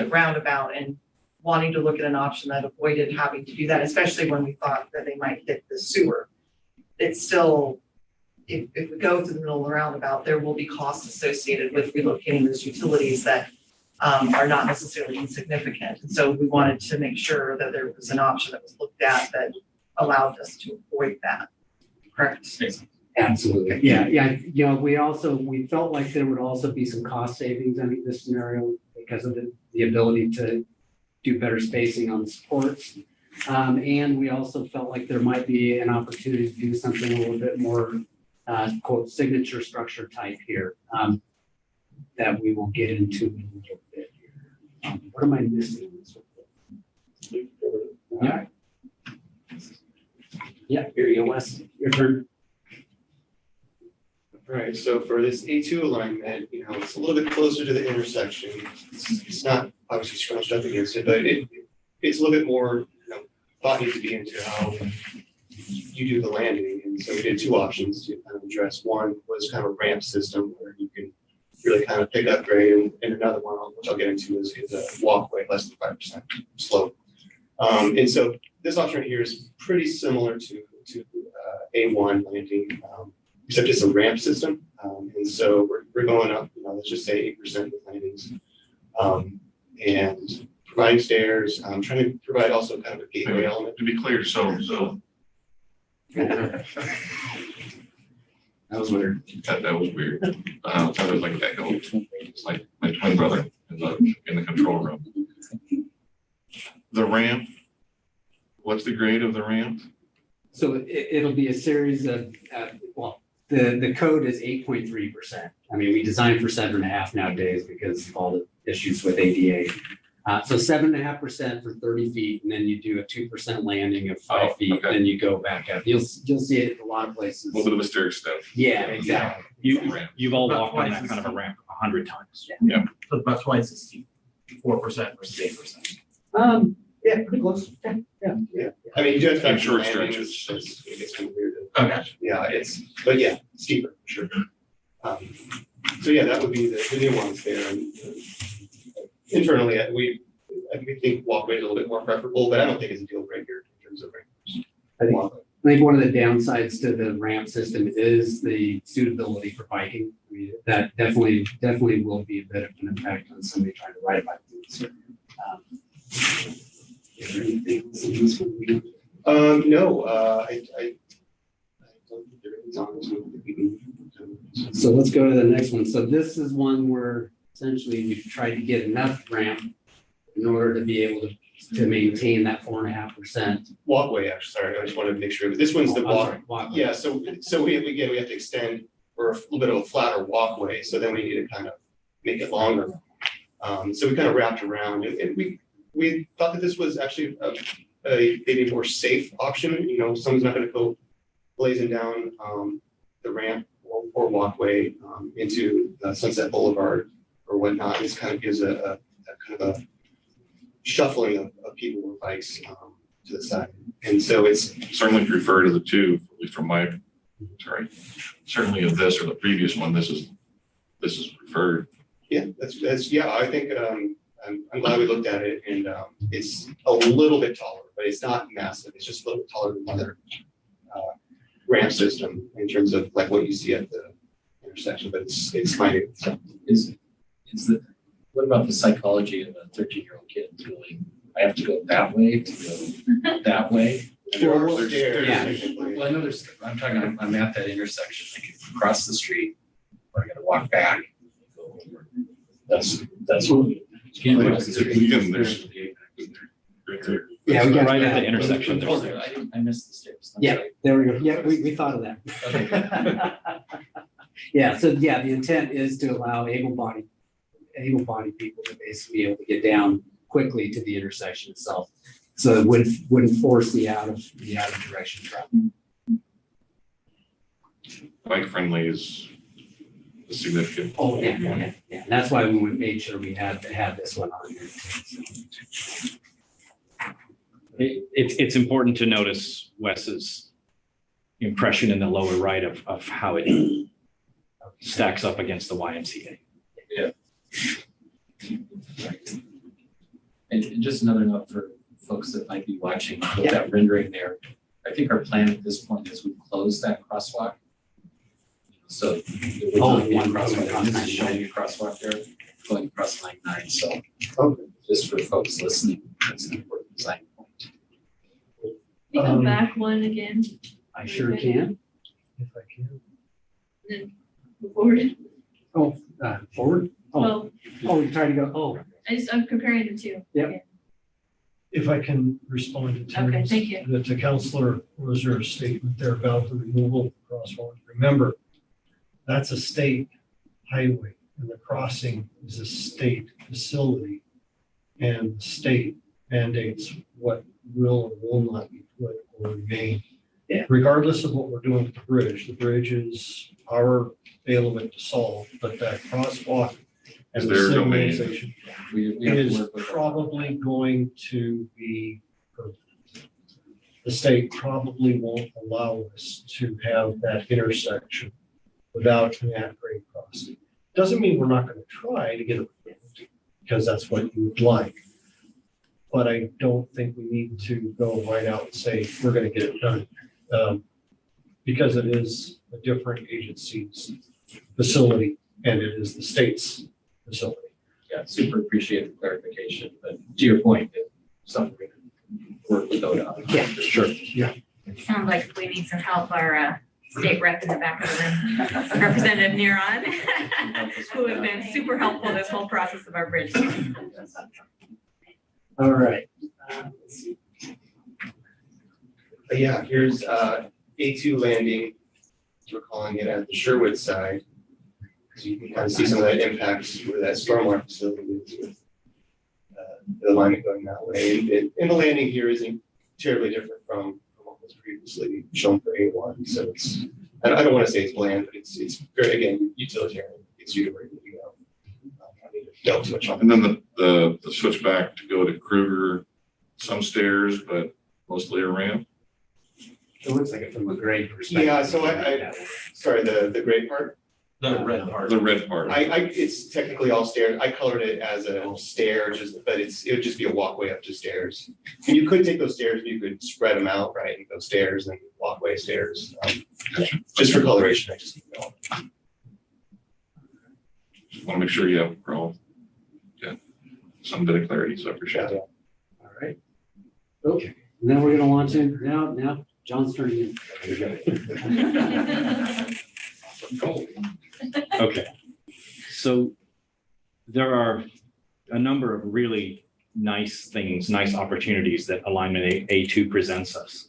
roundabout and wanting to look at an option that avoided having to do that, especially when we thought that they might hit the sewer. It's still, if we go through the middle of the roundabout, there will be costs associated with relocating those utilities that are not necessarily insignificant. And so we wanted to make sure that there was an option that was looked at that allowed us to avoid that. Correct? Absolutely. Yeah. We felt like there would also be some cost savings under this scenario because of the ability to do better spacing on the supports. And we also felt like there might be an opportunity to do something a little bit more, quote, signature structure type here that we will get into in a little bit here. What am I missing? All right. Yeah, here you go, Wes. Your turn. All right, so for this A2 alignment, it's a little bit closer to the intersection. It's not obviously scrunched up against it, but it's a little bit more, thought needs to be into how you do the landing. And so we did two options to kind of address. One was kind of a ramp system where you can really kind of pick up grade, and another one, which I'll get into, is a walkway less than 5% slope. And so this option right here is pretty similar to A1 landing. Except it's a ramp system. And so we're going up, let's just say 8% with landings. And providing stairs, trying to provide also kind of a gateway element. To be clear, so. That was weird. That was weird. That was like echo. It's like my twin brother in the control room. The ramp, what's the grade of the ramp? So it'll be a series of, the code is 8.3%. I mean, we designed for 7.5 nowadays because of all the issues with ADA. So 7.5% for 30 feet, and then you do a 2% landing of 5 feet, okay. Then you go back up. You'll see it in a lot of places. A little bit of a stair step. Yeah, exactly. You've all walked on that kind of a ramp 100 times. Yeah. So about twice as steep, 4% versus 8%. Yeah, pretty close. Yeah. I mean, you do have to And short landing, stretches. It's kind of weird. Okay. Yeah, but yeah, steeper, for sure. So yeah, that would be the new ones there. And internally, we think walkway is a little bit more preferable, but I don't think it's a deal breaker in terms of ramps. I think one of the downsides to the ramp system is the suitability for biking. I mean, that definitely will be a bit of an impact on somebody trying to ride a bike. Is there anything else in this one? No, I don't think there is on this one. So let's go to the next one. So this is one where essentially we've tried to get enough ramp in order to be able to to maintain that 4.5%. Walkway, actually, sorry, I just wanted to make sure, but this one's the Oh, I'm walk. sorry, walkway. Yeah, so we have to extend for a little bit of a flatter walkway, so then we need to kind of make it longer. So we kind of wrapped around, and we thought that this was actually a maybe more safe option, you know, someone's not gonna go blazing down the ramp or walkway into Sunset Boulevard or whatnot. This kind of gives a kind of a shuffling of people with bikes to the side. And so it's Certainly prefer to the two, at least from my, certainly of this or the previous one, this is preferred. yeah, yeah, I think I'm glad we looked at it, and it's a little bit taller, but it's not massive. It's just a little bit taller than other ramp system in terms of like what you see at the intersection, but it's fine. What about the psychology of a 13-year-old kid going, I have to go that way to go that way? There are Well, stairs. yeah. technically. Well, I know I'm talking, I'm at that intersection, I can cross the street, or I gotta walk back. Go over. That's what you can't cross the street. Again, there's right there. Yeah, we got Right at that. the intersection. Oh, I missed the stairs. I'm Yeah, sorry. there we go. Yeah, we thought of that. Okay. Yeah, so yeah, the intent is to allow able-bodied people to basically be able to get down quickly to the intersection itself. So it wouldn't force the out of direction traffic. Bike friendly is significant. Oh, yeah. That's why we made sure we had to have this one on here. It's important to notice Wes's impression in the lower right of how it stacks up against the YMCA. And just another note for folks that might be watching, with that rendering there, I think our plan at this point is we close that crosswalk. So it would not be a one crosswalk, going this across is showing a crosswalk there, going across line 9, so Okay. just for folks listening, that's an important design point. Can you go back one again, I sure can. If I can. then move forward? Forward? Well, You're trying to go, I'm comparing the two. Yep. If I can respond to Okay, thank you. to Counselor Roser's statement there about the removal of the crosswalk. Remember, that's a state highway and the crossing is a state facility. And the state mandates what will or will not be put or remain. Yeah. Regardless of what we're doing with the bridge is our bailiwick to solve, but that crosswalk and Is the their domain. signalization We have to is work with. probably going to be permanent. The state probably won't allow us to have that intersection without an at-grade crossing. Doesn't mean we're not going to try to get it, because that's what you would like. But I don't think we need to go right out and say, we're going to get it done. Because it is a different agency's facility and it is the state's facility. Yeah, super appreciate the clarification, but to your point, it's something we can work with ODOT on. Yeah. Sure. Sounds like we need some help, our state rep in the back of the room, Representative Neron, who has been super helpful this whole process of our bridge. All right. But yeah, here's A2 landing, as we're calling it, at the Sherwood side. So you can kind of see some of that impact where that stormwater facility is with the alignment going that way. And the landing here isn't terribly different from what was previously shown for A1. So it's, I don't want to say it's bland, but it's very, again, utilitarian. It's you to where you go. I need to delve too much on. And then the switchback to go to Kruger, some stairs, but mostly a ramp. It looks like it from a grade perspective. Yeah, so sorry, the gray part. The red part. The red part. It's technically all stairs. I colored it as a stair, but it would just be a walkway up to stairs. And you could take those stairs and you could spread them out, right? And go stairs and walkway stairs. Just for coloration, I just need to know. Want to make sure you have some bit of clarity, so I appreciate that. All right. Okay, now we're gonna launch in, now John's turning in. Okay. So there are a number of really nice things, nice opportunities that alignment A2 presents us.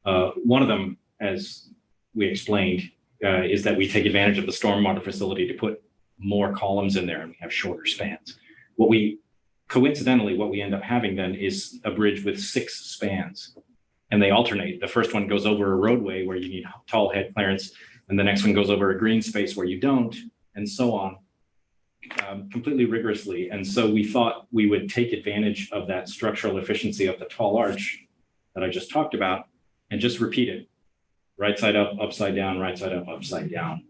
One of them, as we explained, is that we take advantage of the stormwater facility to put more columns in there and we have shorter spans. Coincidentally, what we end up having then is a bridge with 6 spans and they alternate. The first one goes over a roadway where you need tall head clearance, and the next one goes over a green space where you don't, and so on, completely rigorously. And so we thought we would take advantage of that structural efficiency of the tall arch that I just talked about and just repeat it. Right side up, upside down, right side up, upside down.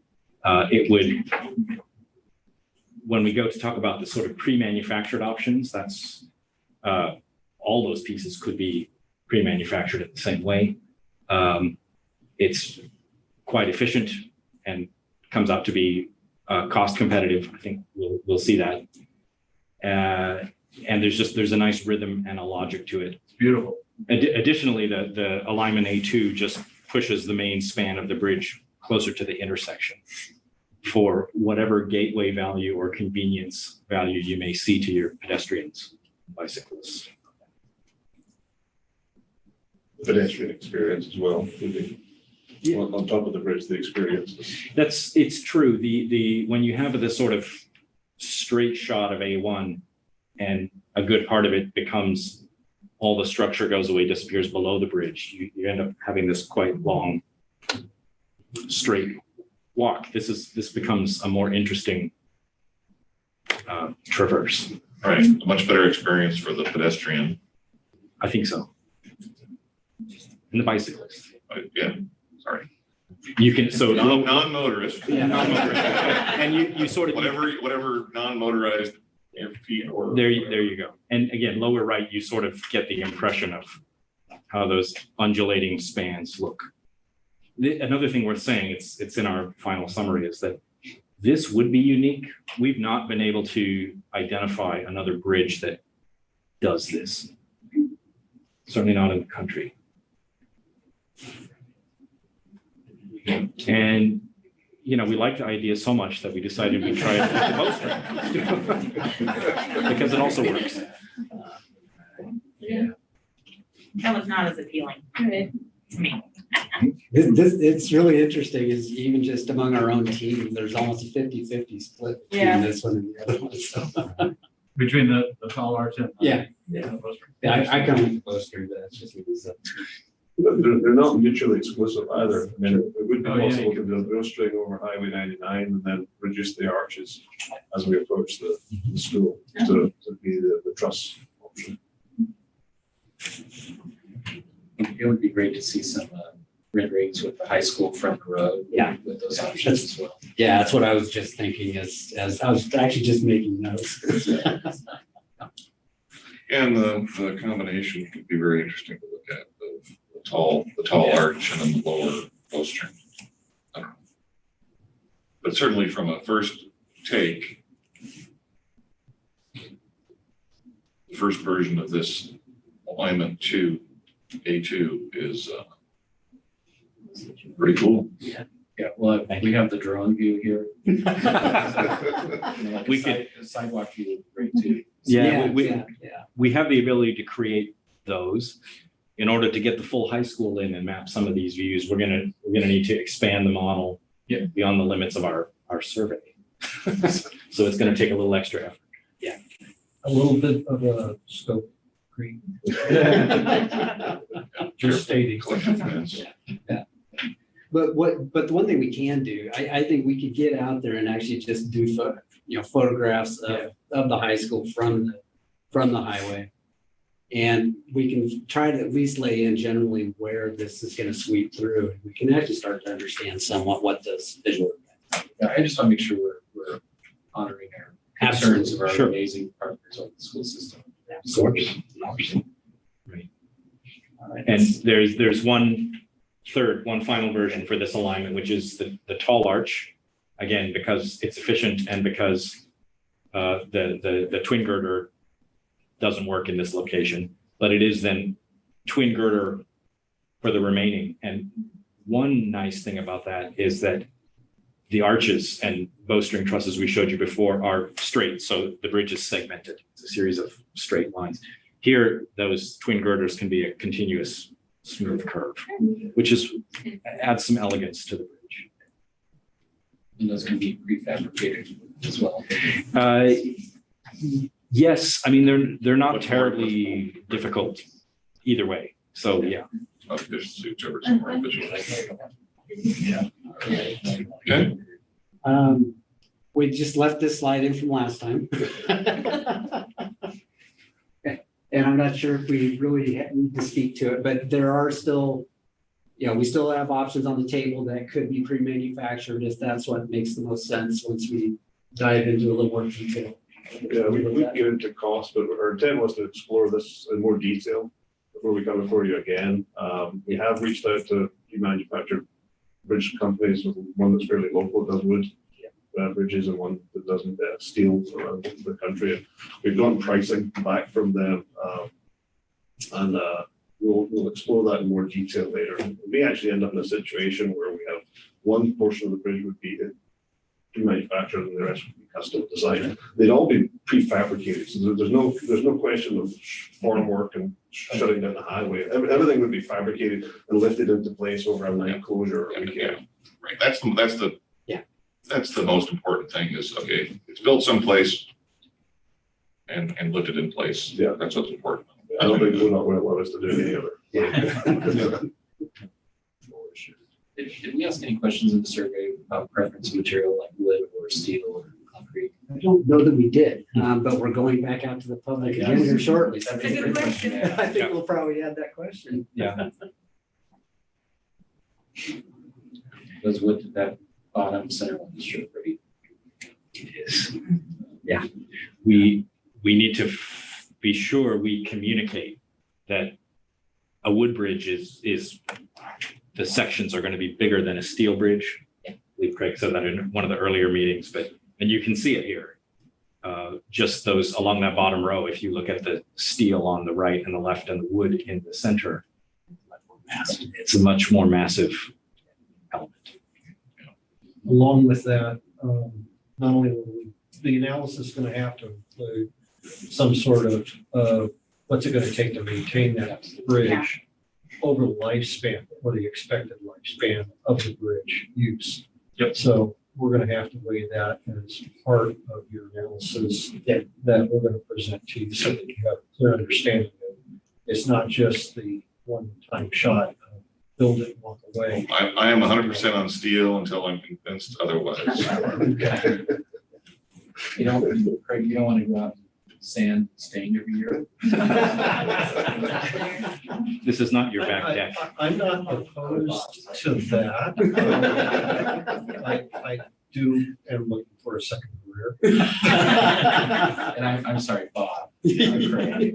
It would, when we go to talk about the sort of pre-manufactured options, that's all those pieces could be pre-manufactured in the same way. It's quite efficient and comes out to be cost competitive. I think we'll see that. And there's a nice rhythm and a logic to it. It's beautiful. Additionally, the alignment A2 just pushes the main span of the bridge closer to the intersection for whatever gateway value or convenience value you may see to your pedestrians, bicyclists. Pedestrian experience as well. On top of the bridge, the experiences. It's true. When you have this sort of straight shot of A1 and a good part of it becomes all the structure goes away, disappears below the bridge, you end up having this quite long straight walk. This becomes a more interesting traverse. All right, a much better experience for the pedestrian. I think so. And the bicyclist. Yeah, sorry. You can, so non-motorist. Yeah, non-motorist. And you sort of whatever non-motorized feet or there you go. And again, lower right, you sort of get the impression of how those undulating spans look. Another thing worth saying, it's in our final summary, is that this would be unique. We've not been able to identify another bridge that does this. Certainly not in the country. And we liked the idea so much that we decided we'd try it with the bowstring because it also works. Yeah. That was not as appealing to me. It's really interesting is even just among our own team, there's almost a 50-50 split between this one and the other one. So. Between the tall arch and yeah, I come with the bowstring, but that's just me. They're not mutually exclusive either. I mean, it would be possible to build a bowstring over Highway 99 and then reduce the arches as we approach the school to be the truss option. It would be great to see some renderings with the high school front road. Yeah, with those options as well. Yeah, that's what I was just thinking. As I was actually just making notes. And the combination could be very interesting to look at. The tall arch and then the lower bowstring. But certainly from a first take, the first version of this alignment to A2 is pretty cool. Yeah. Well, we have the drone view here. We could sidewalk view would be great too. We have the ability to create those. In order to get the full high school in and map some of these views, we're gonna need to expand the model beyond the limits of our survey. So it's gonna take a little extra effort. Yeah, a little bit of a scope creep. Just stating. Yeah. But the one thing we can do, I think we could get out there and actually just do photographs of the high school from the highway. And we can try to at least lay in generally where this is going to sweep through. We can actually start to understand somewhat what this visual. Yeah, I just want to make sure we're honoring our concerns of our amazing partners on the school system. Right. And there's one final version for this alignment, which is the tall arch. Again, because it's efficient and because the twin girder doesn't work in this location, but it is then twin girder for the remaining. And one nice thing about that is that the arches and bowstring trusses we showed you before are straight. So the bridge is segmented. It's a series of straight lines. Here, those twin girders can be a continuous smooth curve, which adds some elegance to the bridge. And those can be prefabricated as well. Yes, I mean, they're not terribly difficult either way. So, yeah. This suits ever so more efficient. Okay. We just left this slide in from last time. And I'm not sure if we really need to speak to it, but there are still, we still have options on the table that could be pre-manufactured if that's what makes the most sense once we dive into a little more detail. Yeah, we can get into cost, but our intent was to explore this in more detail before we come before you again. We have reached out to manufactured bridge companies, one that's fairly local, does wood bridges, and one that doesn't steel around the country. And we've gotten pricing back from them, and we'll explore that in more detail later. We actually end up in a situation where we have one portion of the bridge would be manufactured and the rest would be custom designed. They'd all be prefabricated, so there's no question of farm work and shutting down the highway. Everything would be fabricated and lifted into place over a night closure or weekend. Right, that's the most important thing is, okay, it's built someplace and lifted in place. Yeah. That's what's important. I don't think we're not going to allow us to do any other. Did we ask any questions in the survey about preference of material like wood or steel or concrete? I don't know that we did, but we're going back out to the public again here shortly. That's a good question. I think we'll probably add that question. Yeah. Those wood, that bottom center one is sure pretty. It is. Yeah. We need to be sure we communicate that a wood bridge is the sections are going to be bigger than a steel bridge. I believe Craig said that in one of the earlier meetings, and you can see it here. Just those along that bottom row, if you look at the steel on the right and the left and the wood in the center, it's a much more massive element. Along with that, not only will the analysis going to have to include some sort of what's it going to take to maintain that bridge over the lifespan or the expected lifespan of the bridge use. Yep. So we're going to have to weigh that as part of your analysis that we're going to present to you so that you have a clear understanding of it's not just the one-time shot, build it, walk away. I am 100% on steel until I'm convinced otherwise. Craig, you don't want to go out and sand stained every year. This is not your back deck. I'm not opposed to that. I do am looking for a second career. And I'm sorry, Bob. Okay.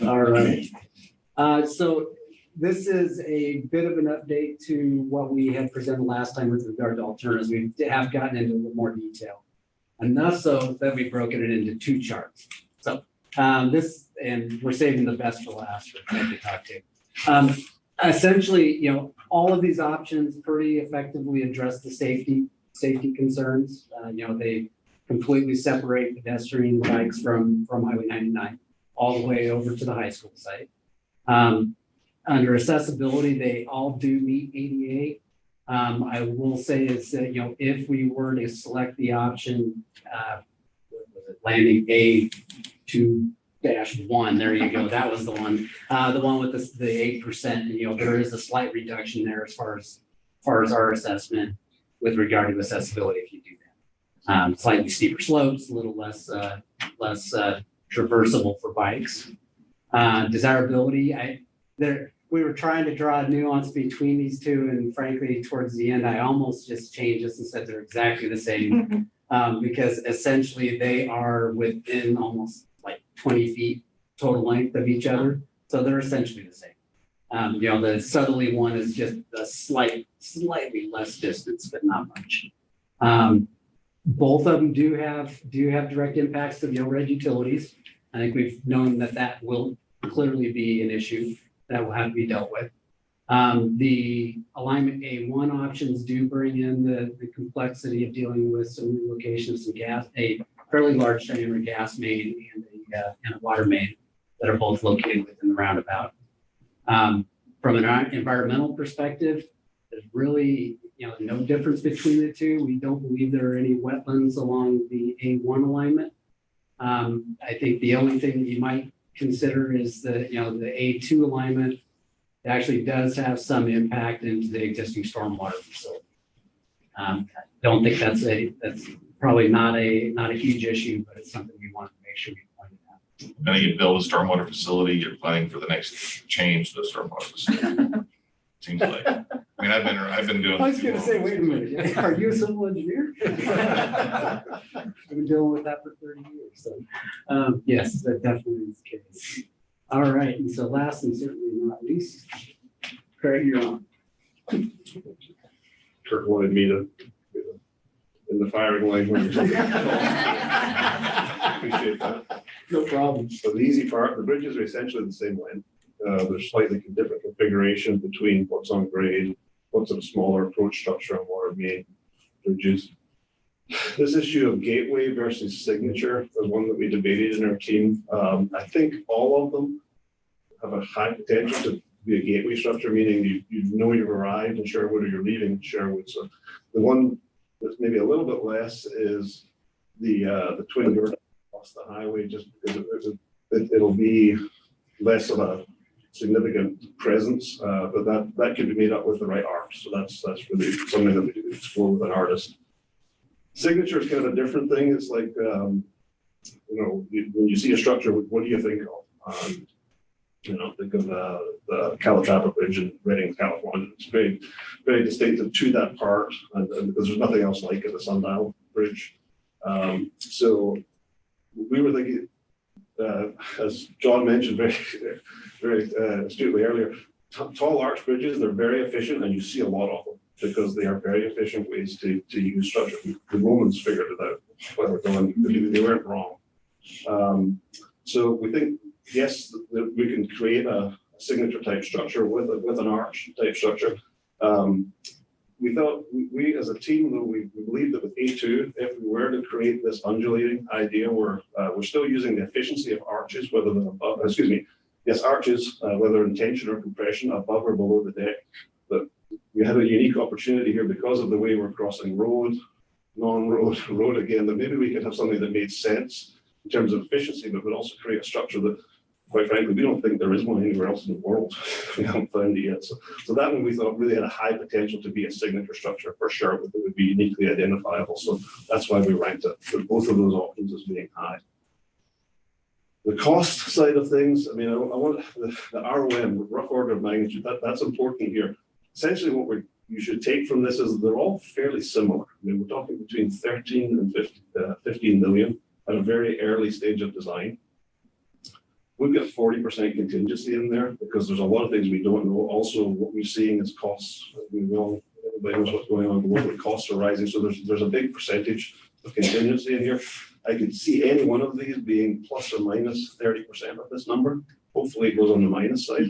All right. So this is a bit of an update to what we had presented last time with regard to alternatives. We have gotten into a little more detail. Enough so that we've broken it into two charts. So and we're saving the best for last for Craig to talk to. Essentially, all of these options pretty effectively address the safety concerns. They completely separate pedestrian bikes from Highway 99 all the way over to the high school site. Under accessibility, they all do meet ADA. I will say is that, if we were to select the option, landing A2-1, there you go. That was the one with the 8%. And, there is a slight reduction there as far as our assessment with regard to accessibility if you do that. Slightly steeper slopes, a little less traversable for bikes. Desirability, we were trying to draw a nuance between these two, and frankly, towards the end, I almost just changed this and said they're exactly the same, because essentially they are within almost like 20 feet total length of each other, so they're essentially the same. The southerly one is just a slightly less distance, but not much. Both of them do have direct impacts to the overhead utilities. I think we've known that will clearly be an issue that will have to be dealt with. The alignment A1 options do bring in the complexity of dealing with some relocation of some gas, a fairly large diameter gas main and and a water main that are both located within the roundabout. From an environmental perspective, there's really, no difference between the two. We don't believe there are any wetlands along the A1 alignment. I think the only thing that you might consider is the A2 alignment. It actually does have some impact into the existing stormwater facility. Don't think that's probably not a huge issue, but it's something we want to make sure we point out. And you build a stormwater facility, you're planning for the next change to the stormwater facility. Seems like. I mean, I've been doing. I was gonna say, wait a minute, are you a civil engineer? I've been dealing with that for 30 years, so, yes, that definitely is the case. All right, and so last and certainly not least, Craig, you're on. Kurt wanted me to in the firing line. Appreciate that. No problem. So the easy part, the bridges are essentially the same length. There's slightly different configuration between what's on grade, what's a smaller approach structure on water main bridges. This issue of gateway versus signature was one that we debated in our team. I think all of them have a high potential to be a gateway structure, meaning you know you've arrived in Sherwood or you're leaving Sherwood. So the one that's maybe a little bit less is the twin girder across the highway, just because it'll be less of a significant presence, but that could be made up with the right art. So that's really something that we do explore with an artist. Signature is kind of a different thing. It's like, when you see a structure, what do you think of? Think of the Calachapa Bridge in Redding, California. It's very, very distinctive to that part, and because there's nothing else like it, the Sundial Bridge. So we were thinking, as John mentioned very, very astutely earlier, tall arch bridges, they're very efficient, and you see a lot of them because they are very efficient ways to use structure. The Romans figured it out when we're going, they weren't wrong. So we think, yes, that we can create a signature type structure with an arch type structure. We thought, we as a team, though, we believe that with A2, if we were to create this undulating idea, we're still using the efficiency of arches, whether they're above, arches, whether in tension or compression, above or below the deck. But we had a unique opportunity here because of the way we're crossing road, non-road, road again, that maybe we could have something that made sense in terms of efficiency, but would also create a structure that, quite frankly, we don't think there is one anywhere else in the world. We haven't found it yet. So that one we thought really had a high potential to be a signature structure for sure, but it would be uniquely identifiable. So that's why we ranked it for both of those options as being high. The cost side of things, I want the ROM, rough order of magnitude, that's important here. Essentially what you should take from this is they're all fairly similar. We're talking between 13 and 15 million at a very early stage of design. We've got 40% contingency in there because there's a lot of things we don't know. Also, what we're seeing is costs. Everybody knows what's going on globally. Costs are rising, so there's a big percentage of contingency in here. I could see any one of these being plus or minus 30% of this number. Hopefully, it goes on the minus side.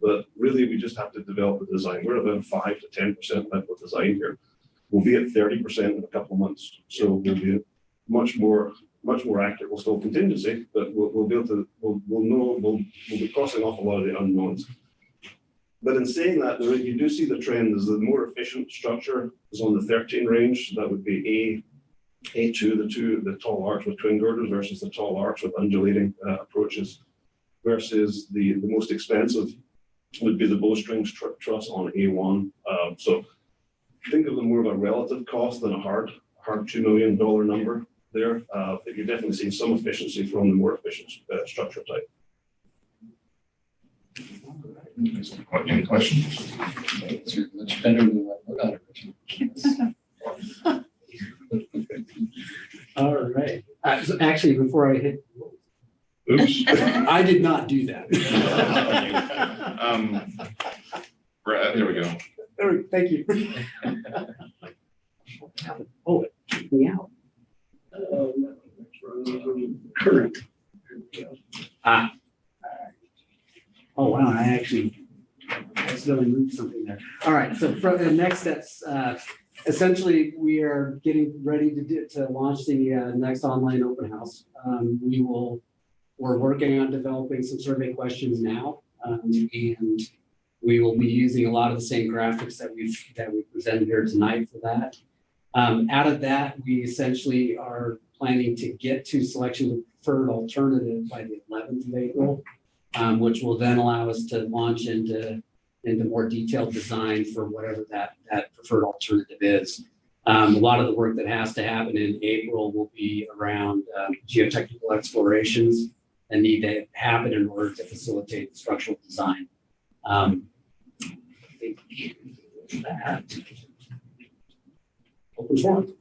But really, we just have to develop the design. We're about 5 to 10% left with design here. We'll be at 30% in a couple of months, so we'll be much more accurate. We'll still contingency, but we'll be able to, we'll be crossing off a lot of the unknowns. But in saying that, you do see the trend is the more efficient structure is on the 13 range. So that would be A2, the tall arch with twin girders versus the tall arch with undulating approaches, versus the most expensive would be the bowstring truss on A1. So think of them more of a relative cost than a hard $2 million number there. But you're definitely seeing some efficiency from the more efficient structure type. Any questions? It's much better than what I got. All right. So actually, before I hit, Oops. I did not do that. Brad, there we go. Thank you. Oh, it kicked me out. Current. Oh, wow, I accidentally moved something there. All right, so for the next steps, essentially, we are getting ready to launch the next online open house. We will We're working on developing some survey questions now, and we will be using a lot of the same graphics that we presented here tonight for that. Out of that, we essentially are planning to get to selection of preferred alternative by the 11th of April, which will then allow us to launch into more detailed design for whatever that preferred alternative is. A lot of the work that has to happen in April will be around geotechnical explorations that need to happen in order to facilitate the structural design. I think that open forum.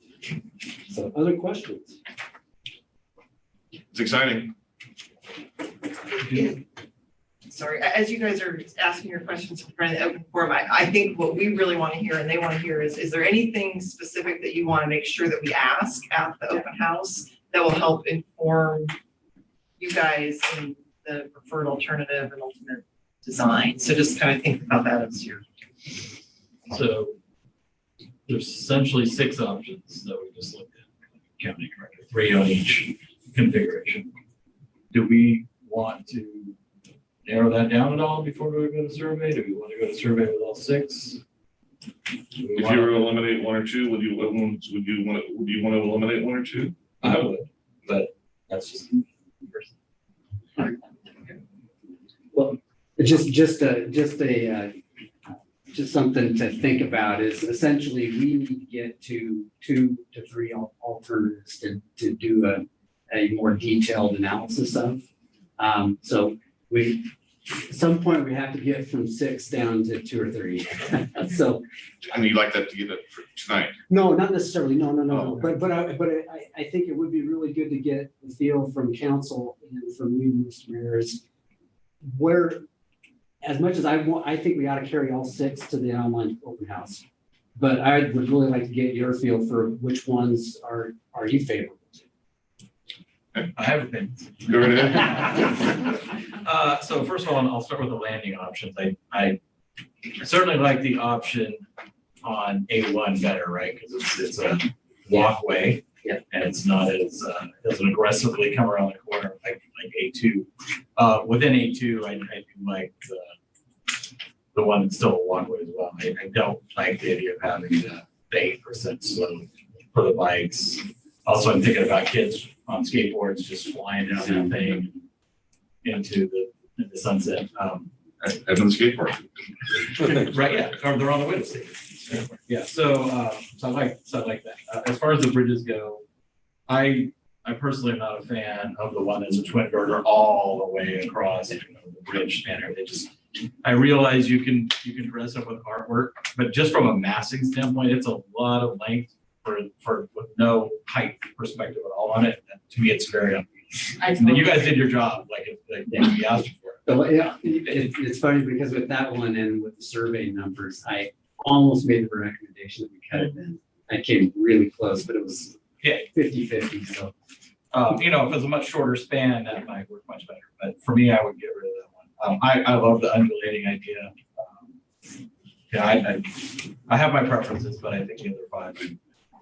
So other questions? It's exciting. Sorry, as you guys are asking your questions in front of the open forum, I think what we really want to hear and they want to hear is there anything specific that you want to make sure that we ask at the open house that will help inform you guys in the preferred alternative and ultimate design? So just kind of think about that as you're. So there's essentially 6 options that we just looked at, county director, 3 on each configuration. Do we want to narrow that down at all before we go to survey? Do we want to go to survey with all 6? If you were to eliminate 1 or 2, would you want to eliminate 1 or 2? I would, but that's just. Well, just something to think about is essentially we need to get to 2 to 3 alternatives to do a more detailed analysis of. So at some point we have to get from 6 down to 2 or 3. So. And you'd like that to get it for tonight? No, not necessarily. No. Oh, okay. But I think it would be really good to get the feel from council and from you, Mr. Mayor, is where, as much as I think we ought to carry all 6 to the online open house. But I would really like to get your feel for which ones are you favorable to. I have opinions. Go right ahead. So first of all, I'll start with the landing options. I certainly like the option on A1 better, right? Because it's a walkway. Yeah. And it's not as it doesn't aggressively come around the corner like A2. Within A2, I do like the one that's still a walkway as well. I don't like the idea of having the 8% slope for the bikes. Also, I'm thinking about kids on skateboards just flying down that thing into the sunset. I've been skateboarding. Right, yeah, or they're on the way to skate. Yeah, so I like that. As far as the bridges go, I personally am not a fan of the one that's a twin girder all the way across the bridge standard. I realize you can dress up with artwork, but just from a massing standpoint, it's a lot of length for with no height perspective at all on it. And to me, it's very unreasonable. You guys did your job, like we asked you for it. So yeah, it's funny because with that one and with the survey numbers, I almost made the recommendation that we cut it in. I came really close, but it was 50-50. So if it was a much shorter span, that might work much better. But for me, I would get rid of that one. I love the undulating idea. I have my preferences, but I think the other 5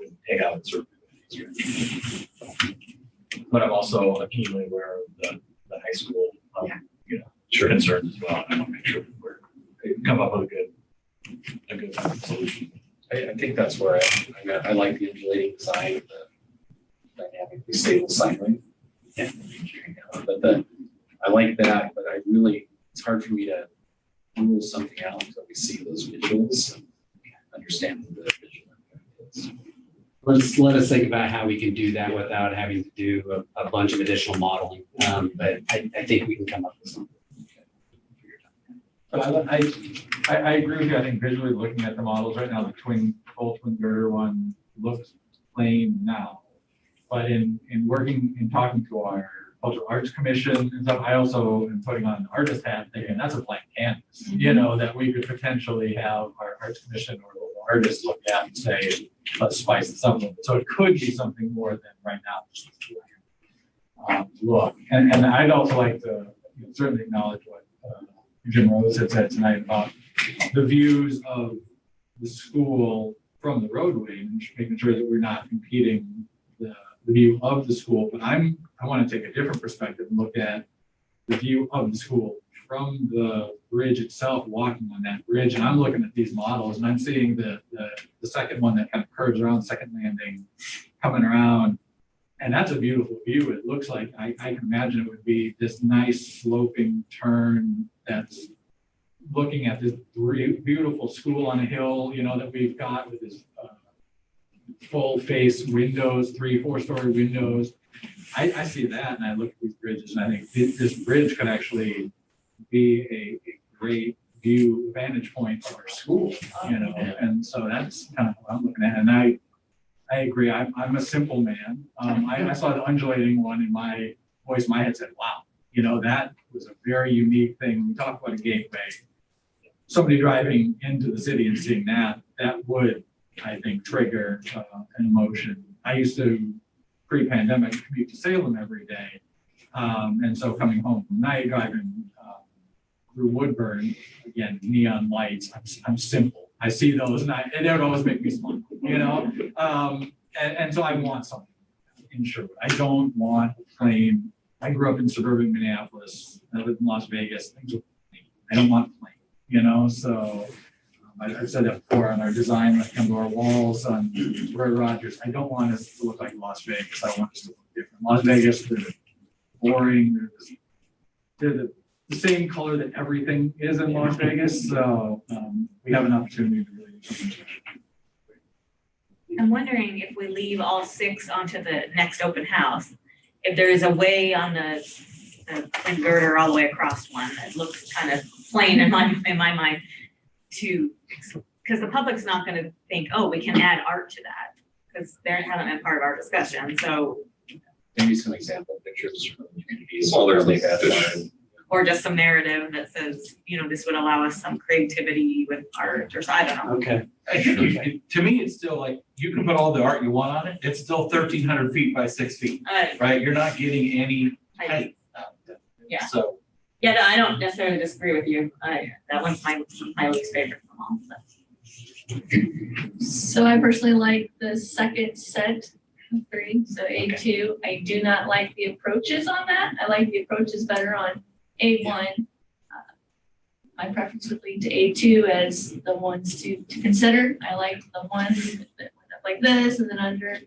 would take out the survey. But I'm also keenly aware of the high school, concerns as well. I want to make sure that we come up with a good solution. I think that's where I like the undulating design, the dynamically stable cycling. Yeah. But I like that, but it's hard for me to rule something out until we see those visuals and understand what the visual impact is. Let us think about how we can do that without having to do a bunch of additional modeling. But I think we can come up with something. But I agree with you. I think visually looking at the models right now, the full twin girder one looks plain now. But in working and talking to our Cultural Arts Commission and stuff, I also am putting on an artist hat thinking that's a blank canvas, that we could potentially have our Arts Commission or local artists look at and say, let's spice this up a little bit. So it could be something more than right now. Look, and I'd also like to certainly acknowledge what Jim Rose had said tonight about the views of the school from the roadway and making sure that we're not impeding the view of the school. But I'm I want to take a different perspective and look at the view of the school from the bridge itself, walking on that bridge. And I'm looking at these models and I'm seeing the second one that kind of curves around the second landing coming around. And that's a beautiful view. It looks like I can imagine it would be this nice sloping turn that's looking at this beautiful school on a hill, you know, that we've got with this full face windows, 3-4 story windows. I see that and I look at these bridges and I think this bridge could actually be a great view vantage point of our school, you know, and so that's kind of what I'm looking at. And I agree. I'm a simple man. I saw the undulating one in my voice. My head said, wow, you know, that was a very unique thing. We talk about a gateway. Somebody driving into the city and seeing that would, I think, trigger an emotion. I used to, pre-pandemic, commute to Salem every day. And so coming home from night, driving through Woodburn, again, neon lights, I'm simple. I see those and it would always make me smile, you know? And so I want something in Sherwood. I don't want plain. I grew up in suburban Minneapolis. I lived in Las Vegas. Things were plain. I don't want plain, you know? So I've said that before on our design, when it comes to our walls on Roy Rogers. I don't want us to look like Las Vegas. I want us to look different. Las Vegas, they're boring. They're the same color that everything is in Las Vegas. So we have an opportunity to really do something special. I'm wondering if we leave all 6 onto the next open house, if there is a way on the twin girder all the way across one that looks kind of plain in my mind to, because the public's not going to think, oh, we can add art to that because they haven't been part of our discussion. So Maybe some example pictures from communities. Well, there's where they've had the- or just some narrative that says, you know, this would allow us some creativity with art or so, I don't know. Okay. I think to me, it's still like, you can put all the art you want on it. It's still 1,300 feet by 6 feet, right? You're not getting any height. Yeah. So. Yeah, no, I don't necessarily disagree with you. That one's my least favorite from all. So I personally like the second set of 3, so A2. I do not like the approaches on that. I like the approaches better on A1. My preference would lead to A2 as the ones to consider. I like the ones that went up like this and then under.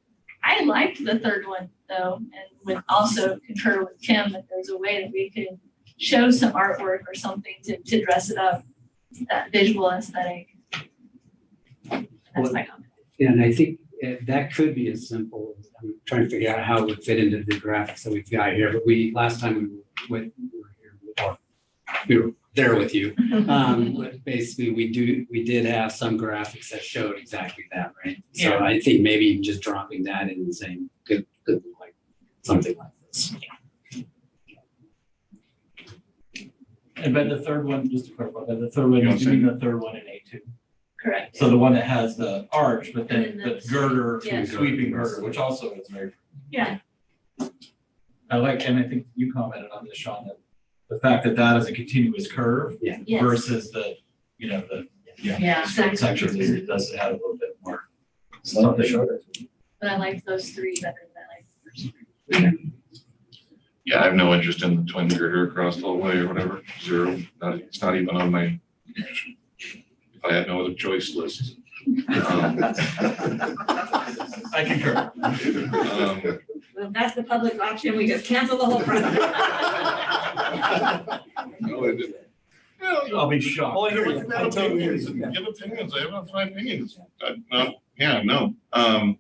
I liked the third one though, and would also concur with Kim that there's a way that we could show some artwork or something to dress it up, that visual aesthetic. That's my comment. Yeah, and I think that could be as simple as, I'm trying to figure out how it would fit into the graphics that we've got here, but last time we were there with you. But basically, we did have some graphics that showed exactly that, right? So Yeah. I think maybe just dropping that in and saying could look like something like this. And but the third one, just to clarify, the third one, you mean the third one in A2. Correct. So the one that has the arch, but then And the then girder, yes. sweeping girder, which also is very. Yeah. I like, and I think you commented on this, Sean, that the fact that that is a continuous curve Yeah. Yes. versus the, you know, the Yeah. sections, it does add a little bit more. Something. But I like those 3 better than I like the first 3. Yeah, I have no interest in the twin girder across the whole way or whatever. 0. It's not even on my, if I had no other choice list. I concur. Well, if that's the public option, we just cancel the whole project. No, I didn't. I'll be shocked. Well, you're looking at opinions and give opinions. I have my opinions. No. I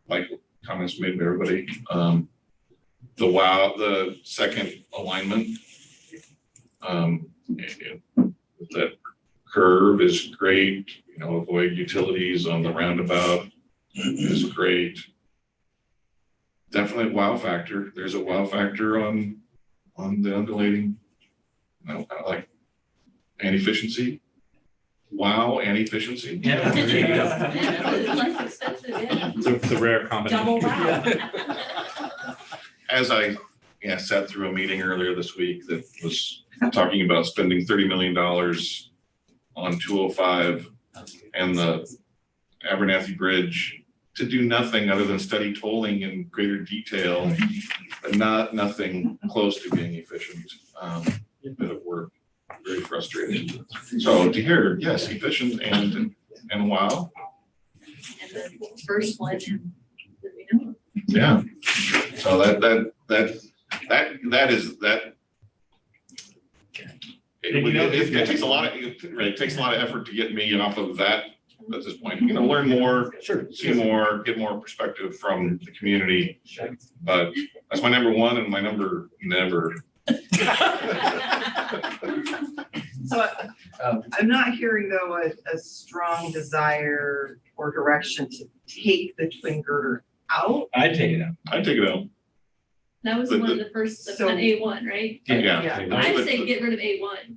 like comments made by everybody. The second alignment, that curve is great. You know, avoid utilities on the roundabout is great. Definitely wow factor. There's a wow factor on the undulating. I like and efficiency. Wow and efficiency. Yeah. There you go. Yeah, it's less expensive, yeah. It's a rare combination. Double wow. As I sat through a meeting earlier this week that was talking about spending $30 million on 205 and the Abernathy Bridge to do nothing other than study tolling in greater detail, but nothing close to being efficient. Bit of work, very frustrating. So to hear, yes, efficient and wow. And the first one, that we know of. Yeah. So that is that. It takes a lot of, right, it takes a lot of effort to get me off of that at this point, learn more, see more, get more perspective from the community. But that's my number one and my number never. So I'm not hearing though a strong desire or direction to take the twin girder out. I'd take it out. I'd take it out. That was one of the first, So- on A1, right? Yeah. I'd say get rid of A1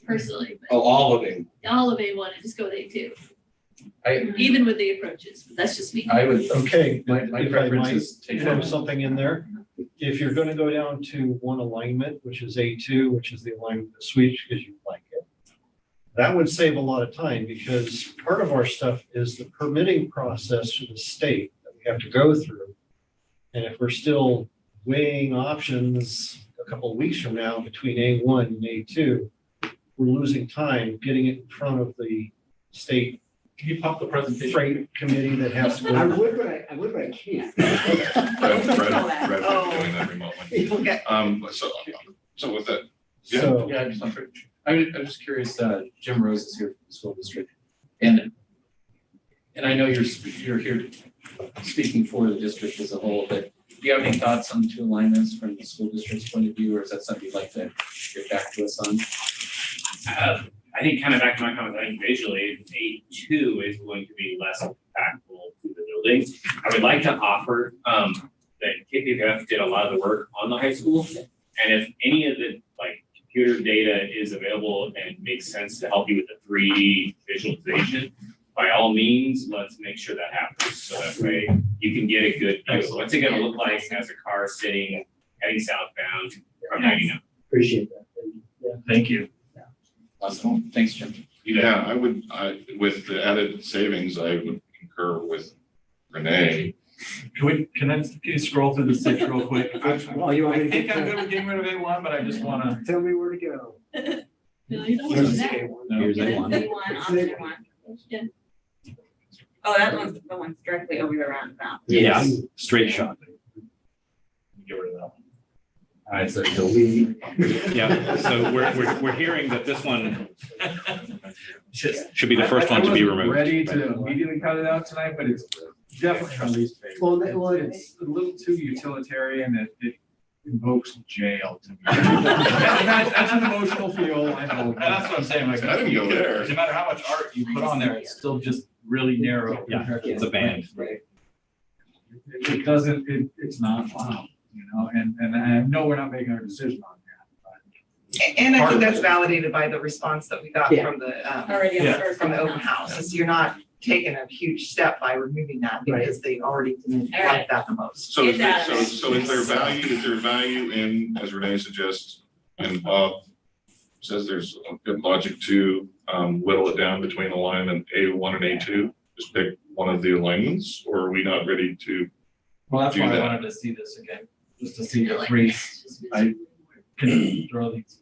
personally, but Oh, all of it. all of A1 and just go with A2. I- Even with the approaches, but that's just me. I would, Okay, my if I preference might is take it throw out. something in there. If you're going to go down to one alignment, which is A2, which is the alignment that switch because you like it, that would save a lot of time because part of our stuff is the permitting process to the state that we have to go through. And if we're still weighing options a couple of weeks from now between A1 and A2, we're losing time getting it in front of the state Can you pop the presentation? freight committee that has to go. I would, but I can't. Fred's doing that remotely. Okay. So with that, So, Yeah, I'm just curious, Jim Rose is here from the school district. And I know you're here speaking for the district as a whole, but do you have any thoughts on the two alignments from the school district's point of view, or is that something you'd like to get back to us on? I think kind of back to my comment, I think visually, A2 is going to be less impactful to the building. I would like to offer that KPF did a lot of the work on the high school. And if any of the computer data is available and makes sense to help you with the 3D visualization, by all means, let's make sure that happens. So that way you can get a good view. What's it gonna look like as a car sitting, heading southbound from 99? Appreciate that. Yeah. Thank you. Awesome. Thanks, Jim. yeah, with the added savings, I would concur with Renee. Can you scroll through the six real quick? Well, you want I me to think get I'm to- good with getting rid of A1, but I just wanna. Tell me where to go. No, you don't want to do that. Here's And then A1. A1, option 1. Yeah. Oh, that one's the one's directly over the roundabout. Yeah, straight shot. Get rid of that one. All right, so delete. Yeah, so we're hearing that this one should be the first I one to be wasn't removed. ready to immediately cut it out tonight, but it's definitely my least favorite. Well, It's a little too utilitarian. It invokes jail to me. That's an emotional feel, I know. And that's what I'm saying, like, I didn't go there. no matter how much art you put on there, it's still just really narrow. Yeah, compared to it's a band. Right. It doesn't, it's not, wow, and I know we're not making our decision on that. And I think that's validated by the response that we got Yeah. from the, Already on the Yeah. first from the one. open house. Is you're not taking a huge step by removing that because they already didn't like that the most. So is Get there, that. so is there value in, as Renee suggests, and Bob says there's a good logic to whittle it down between alignment A1 and A2? Just pick one of the alignments, or are we not ready to? Well, that's Do why I that. wanted to see this again, just to see I if like we that. I can throw these.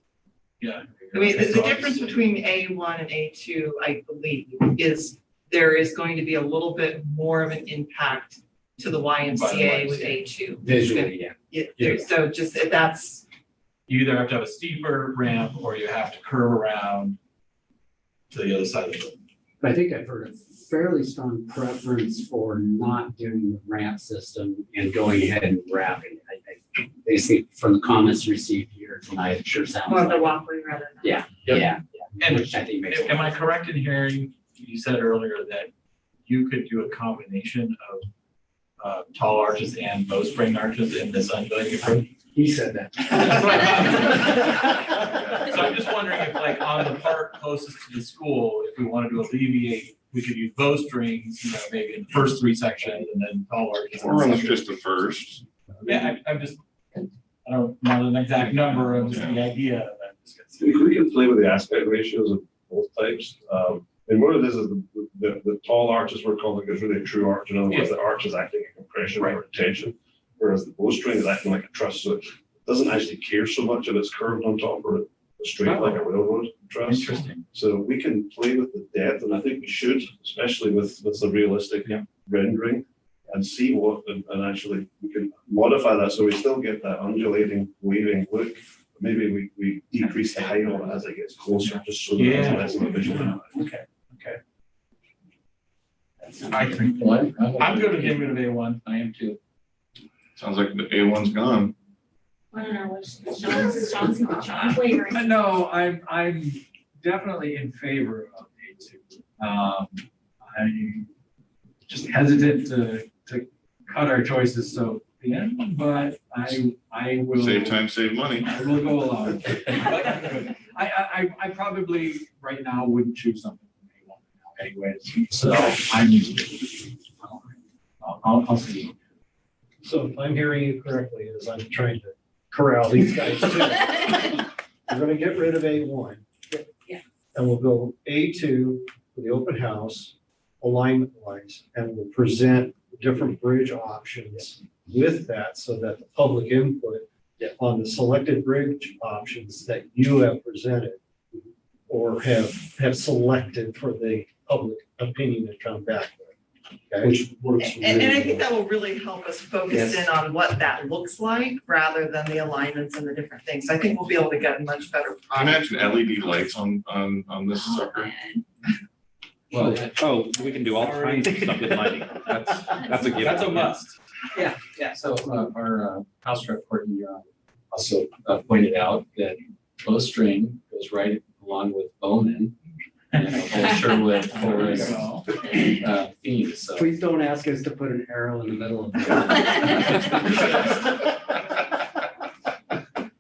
Yeah. I mean, the difference between A1 and A2, I believe, is there is going to be a little bit more of an impact to the YMCA with A2. Visually, yeah. So just, that's, You either have to have a steeper ramp or you have to curve around to the other side of the building. But I think I've heard a fairly strong preference for not doing the ramp system and going ahead and wrapping. I basically, from the comments received here tonight, it sure sounds More of like. the walkway rather than. Yeah, Yep. yeah, And which I think makes. am I correct in hearing, you said earlier that you could do a combination of tall arches and bow spring arches in this unbuilding approach? He said that. That's what I thought. So I'm just wondering if on the part closest to the school, if we wanted to alleviate, we could use bow strings, maybe in the first 3 sections and then tall arches. in the Or on second. just the first? Yeah, I'm just, I don't know an exact number of just the idea of that. We can play with the aspect ratios of both types. And what it is the tall arches we're calling is really a true arch. In other words, the arch is acting like compression or tension, whereas the bowstring is acting like a truss. So it doesn't actually care so much if it's curved on top or straight like a railroad truss. Interesting. So we can play with the depth, and I think we should, especially with the realistic rendering, and see what, and actually we can modify that so we still get that undulating, waving look. Maybe we decrease the height of it as it gets closer, just so that it's less of a visual impact. Okay. I think, I'm going to get rid of A1. I am too. Sounds like the A1's gone. I don't know, Sean's wavering. No, I'm definitely in favor of A2. I'm just hesitant to cut our choices so thin, but I will. Save time, save money. I will go along. I probably right now wouldn't choose something from A1 now anyways. So I'll see. So if I'm hearing you correctly, as I'm trying to corral these guys too. We're gonna get rid of A1. Yeah. And we'll go A2 for the open house, alignment wise, and we'll present different bridge options with that so that the public input on the selected bridge options that you have presented or have selected for the public opinion to come back with. Okay? Which works. And I really think well. that will really help us focus in on what that looks like rather than the alignments and the different things. I think we'll be able to get a much better. Can you imagine LED lights on this sucker? Well, we can do all kinds of stuff with lighting. That's a given. That's a must. Yeah, so our House Rep Courtney also pointed out that bowstring goes right along with Bowman and a whole Sherwood forest theme, so. Please don't ask us to put an arrow in the middle of it.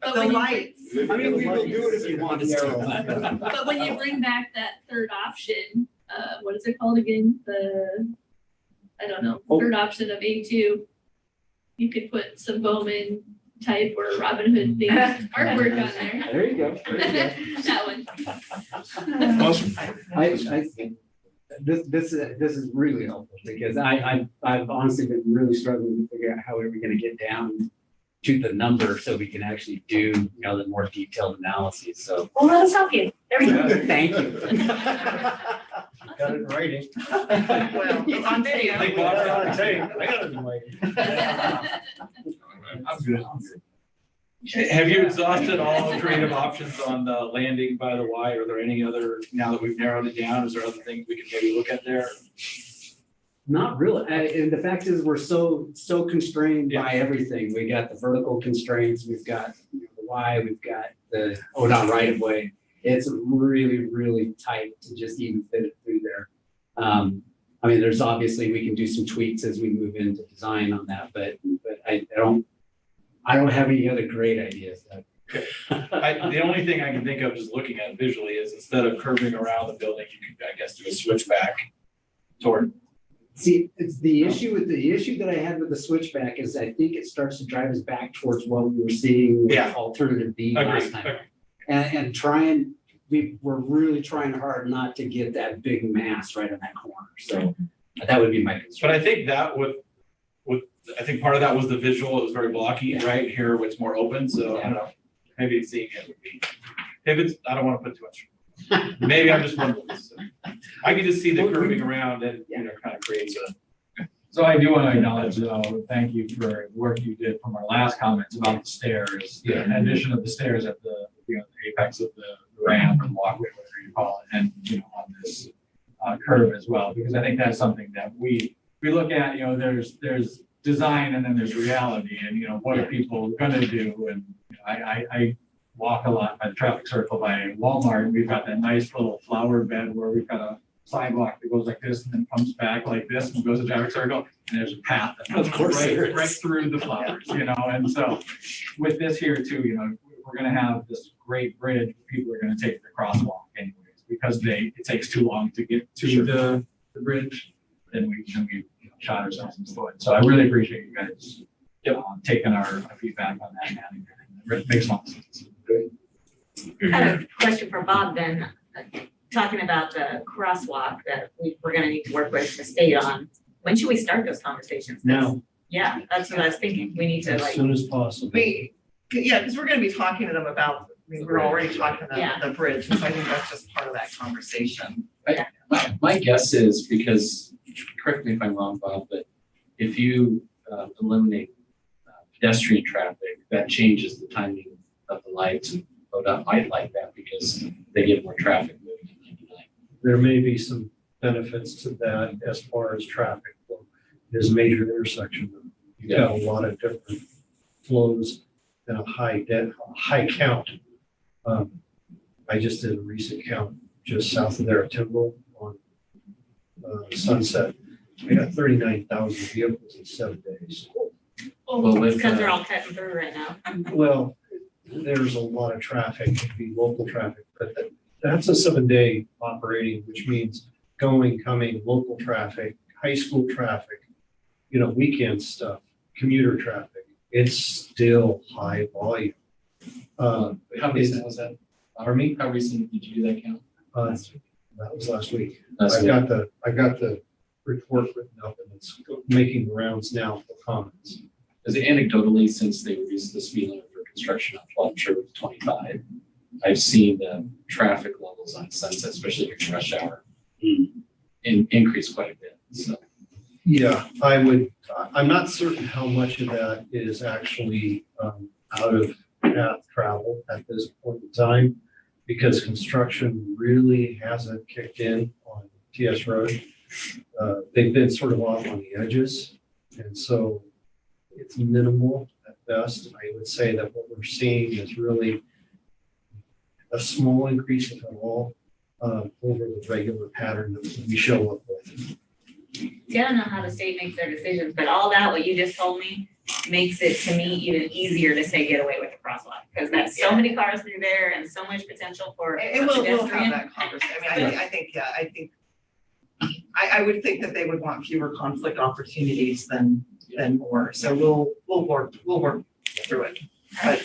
But The when you, lights. I mean, we will do it if you want us to. but when you bring back that third option, what is it called again? I don't know, third option of A2, you could put some Bowman type or Robin Hood themed artwork on there. There you go. That one. Awesome. I think this is really helpful because I've honestly been really struggling to figure out how we're going to get down to the number so we can actually do, the more detailed analyses. So. Well, let us help you. There we go. Thank you. Got it in writing. Well, it's on video. I got it on tape. I got it in writing. I'm good. Have you exhausted all creative options on the landing by the Y? Are there any other, now that we've narrowed it down, is there other things we can maybe look at there? Not really. And the fact is we're so constrained by everything. We got the vertical constraints, we've got the Y, we've got the ODOT right of way. It's really, really tight to just even fit it through there. I mean, there's obviously, we can do some tweaks as we move into design on that, but I don't have any other great ideas. The only thing I can think of just looking at it visually is instead of curving around the building, you could, I guess, do a switchback toward. See, it's the issue that I had with the switchback is I think it starts to drive us back towards what we were seeing with alternative B last time. And we're really trying hard not to get that big mass right in that corner. So that would be my concern. But I think that I think part of that was the visual. It was very blocky, right? Here it's more open. So I don't know. Maybe seeing it would be, I don't want to put too much. Maybe I'm just one. I can just see the curving around and, kind of creates a. So I do want to acknowledge, though, thank you for the work you did from our last comments about the stairs. In addition of the stairs at the, the apex of the ramp or walkway, whatever you call it, and, on this curve as well, because I think that's something that we look at, there's design and then there's reality and, what are people going to do? And I walk a lot by the traffic circle by Walmart. We've got that nice little flower bed where we've got a sidewalk that goes like this and then comes back like this and goes to the traffic circle. And there's a path that goes right through the flowers, And so with this here too, we're going to have this great bridge. People are going to take the crosswalk anyways, because it takes too long to get to the bridge. Then we shot ourselves in the foot. So I really appreciate you guys taking our feedback on that. It makes a lot of sense. I have a question for Bob then. talking about the crosswalk that we're gonna need to work with the state on. When should we start those conversations? Now, Yeah, that's what I was thinking. We need to as like, soon as possible. Yeah, because we're gonna be talking to them about, I mean, we're already talking Yeah. about the bridge, so I think that's just part of that conversation. My guess is because, correct me if I'm wrong, Bob, but if you eliminate pedestrian traffic, that changes the timing of the lights. And ODOT might like that because they get more traffic moving in 99. There may be some benefits to that as far as traffic flow. It is a major intersection. You've got a lot of different flows and a high count. I just did a recent count just south of there at Timber on Sunset. I got 39,000 vehicles in 7 days. Well, with, because they're all cutting through right now. Well, there's a lot of traffic, it could be local traffic, but that's a 7-day operating, which means going, coming, local traffic, high school traffic, weekend stuff, commuter traffic. It's still high volume. how recent was that? Pardon me? How recent did you do that count? That was last week. Last I got the report written up and it's making the rounds now for comments. Because anecdotally, since they reduced the speed limit for construction on 12, I'm sure it was 25, I've seen the traffic levels on Sunset, especially during rush hour, increase quite a bit. So. Yeah, I'm not certain how much of that is actually out of path travel at this point in time, because construction really hasn't kicked in on TS Road. They've been sort of off on the edges, and so it's minimal at best. I would say that what we're seeing is really a small increase, if at all, over the regular pattern that we show up with. See, I don't know how the state makes their decisions, but all that, what you just told me, makes it to me even easier to say get away with the crosswalk. Because that's so many cars through there and so much potential for And we'll have pedestrian. that conversation. I mean, I think, I would think that they would want fewer conflict opportunities than more. So we'll work through it. But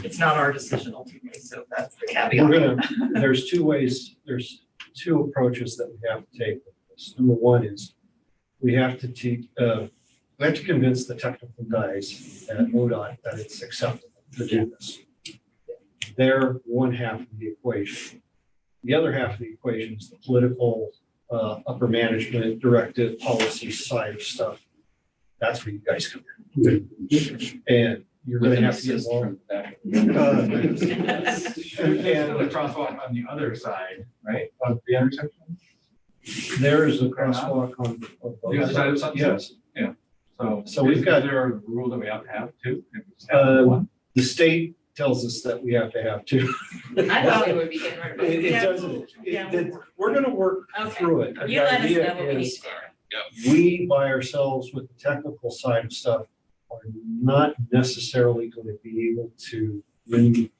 it's not our decision ultimately, so that's the caveat. There's two approaches that we have to take with this. Number one is we have to convince the technical guys at ODOT that it's acceptable to do this. They're one half of the equation. The other half of the equation is the political, upper management, directive, policy side of stuff. That's where you guys come in. And you're going to have to get involved. There's still a crosswalk on the other side, right, of the intersection? There is a crosswalk on both The other side of Sunset? Yes. Yeah. So we've got- Is there a rule that we have to have too? If we just have one? The state tells us that we have to have two. I thought we would be getting rid of It it. doesn't, Yeah. we're going to work Okay. through it. You let us The idea know what we need is to do. we by ourselves with the technical side of stuff are not necessarily going to be able to win the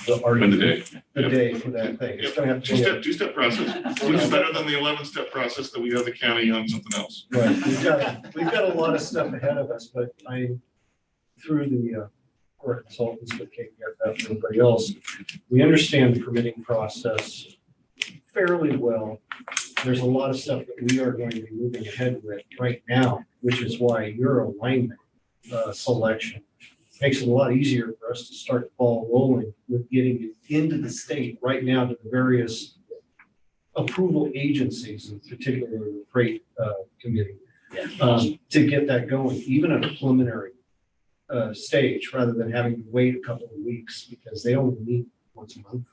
Win argument. the day. The day for that thing. It's going to have to be. Two-step process. It's better than the 11-step process that we have the county on something else. Right, we've got a lot of stuff ahead of us, but through the court consultants with KPF and everybody else, we understand the permitting process fairly well. There's a lot of stuff that we are going to be moving ahead with right now, which is why your alignment selection makes it a lot easier for us to start the ball rolling with getting it into the state right now to the various approval agencies, in particular the freight committee, to get that going, even at a preliminary stage, rather than having to wait a couple of weeks because they only meet once a month.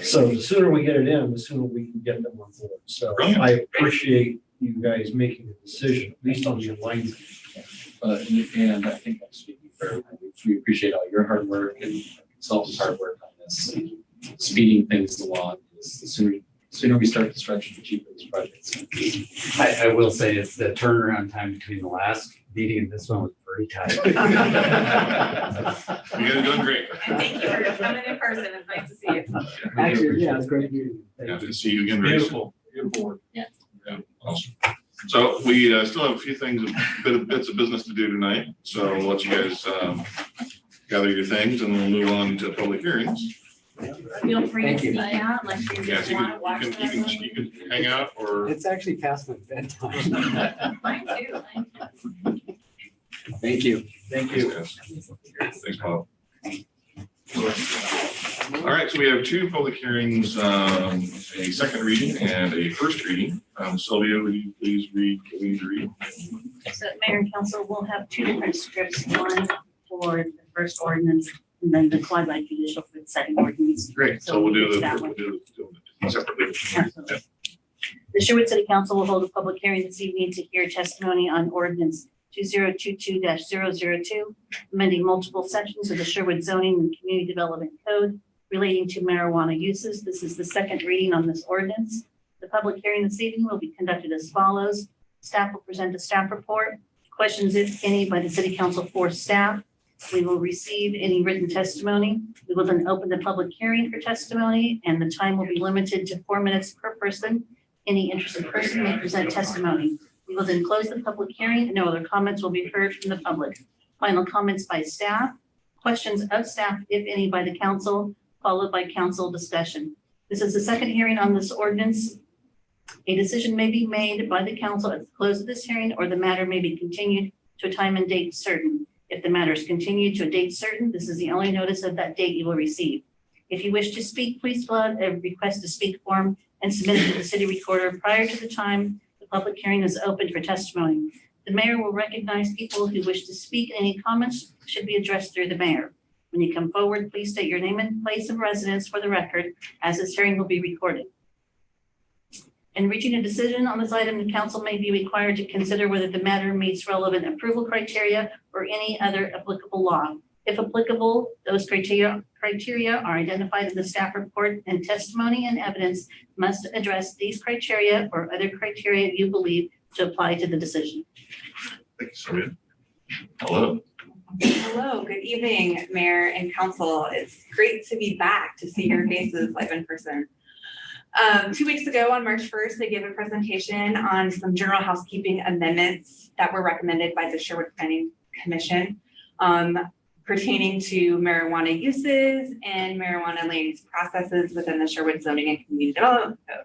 So the sooner we get it in, the sooner we can get them on board. So I appreciate you guys making a decision, at least on the alignment. And I think I'm speaking for, we appreciate all your hard work and consultants' hard work on this. And speeding things along is the sooner we start construction, the cheaper this project. I will say it's the turnaround time between the last meeting and this one was pretty tight. You guys are doing great. And thank you for coming in person. It's nice to see you. Actually, yeah, it's great meeting you. Happy to see you again very soon. Beautiful work. Yeah. Yeah, awesome. So we still have a few things, bits of business to do tonight. So I'll let you guys gather your things and we'll move on to public hearings. Feel free to Thank you. speak out unless you Yes, just you want to can, watch you can, that. you can hang out or. It's actually past my bedtime. Mine too. Thank you. Thank you. Thanks, Paul. All right, so we have two public hearings, a second reading and a first reading. Sylvia, would you please read what we need to read? So Mayor and Council will have two different scripts, one for the first ordinance and then the quasi judicial for the second ordinance. Great, so we'll do that the, one. we'll do it separately. Absolutely. The Sherwood City Council will hold a public hearing this evening to hear testimony on ordinance 2022-002, amending multiple sections of the Sherwood Zoning and Community Development Code relating to marijuana uses. This is the second reading on this ordinance. The public hearing this evening will be conducted as follows. Staff will present a staff report. Questions, if any, by the City Council for staff. We will receive any written testimony. We will then open the public hearing for testimony, and the time will be limited to 4 minutes per person. Any interested person may present testimony. We will then close the public hearing, and no other comments will be heard from the public. Final comments by staff, questions of staff, if any, by the council, followed by council discussion. This is the second hearing on this ordinance. A decision may be made by the council at the close of this hearing, or the matter may be continued to a time and date certain. If the matter is continued to a date certain, this is the only notice of that date you will receive. If you wish to speak, please fill out a request to speak form and submit it to the city recorder prior to the time the public hearing is open for testimony. The mayor will recognize people who wish to speak, and any comments should be addressed through the mayor. When you come forward, please state your name and place of residence for the record, as this hearing will be recorded. In reaching a decision on this item, the council may be required to consider whether the matter meets relevant approval criteria or any other applicable law. If applicable, those criteria are identified in the staff report, and testimony and evidence must address these criteria or other criteria you believe to apply to the decision. Thank you, Sylvia. Hello. Hello, good evening, Mayor and Council. It's great to be back to see your faces live in person. 2 weeks ago on March 1st, I gave a presentation on some general housekeeping amendments that were recommended by the Sherwood Planning Commission pertaining to marijuana uses and marijuana land use processes within the Sherwood Zoning and Community Development Code.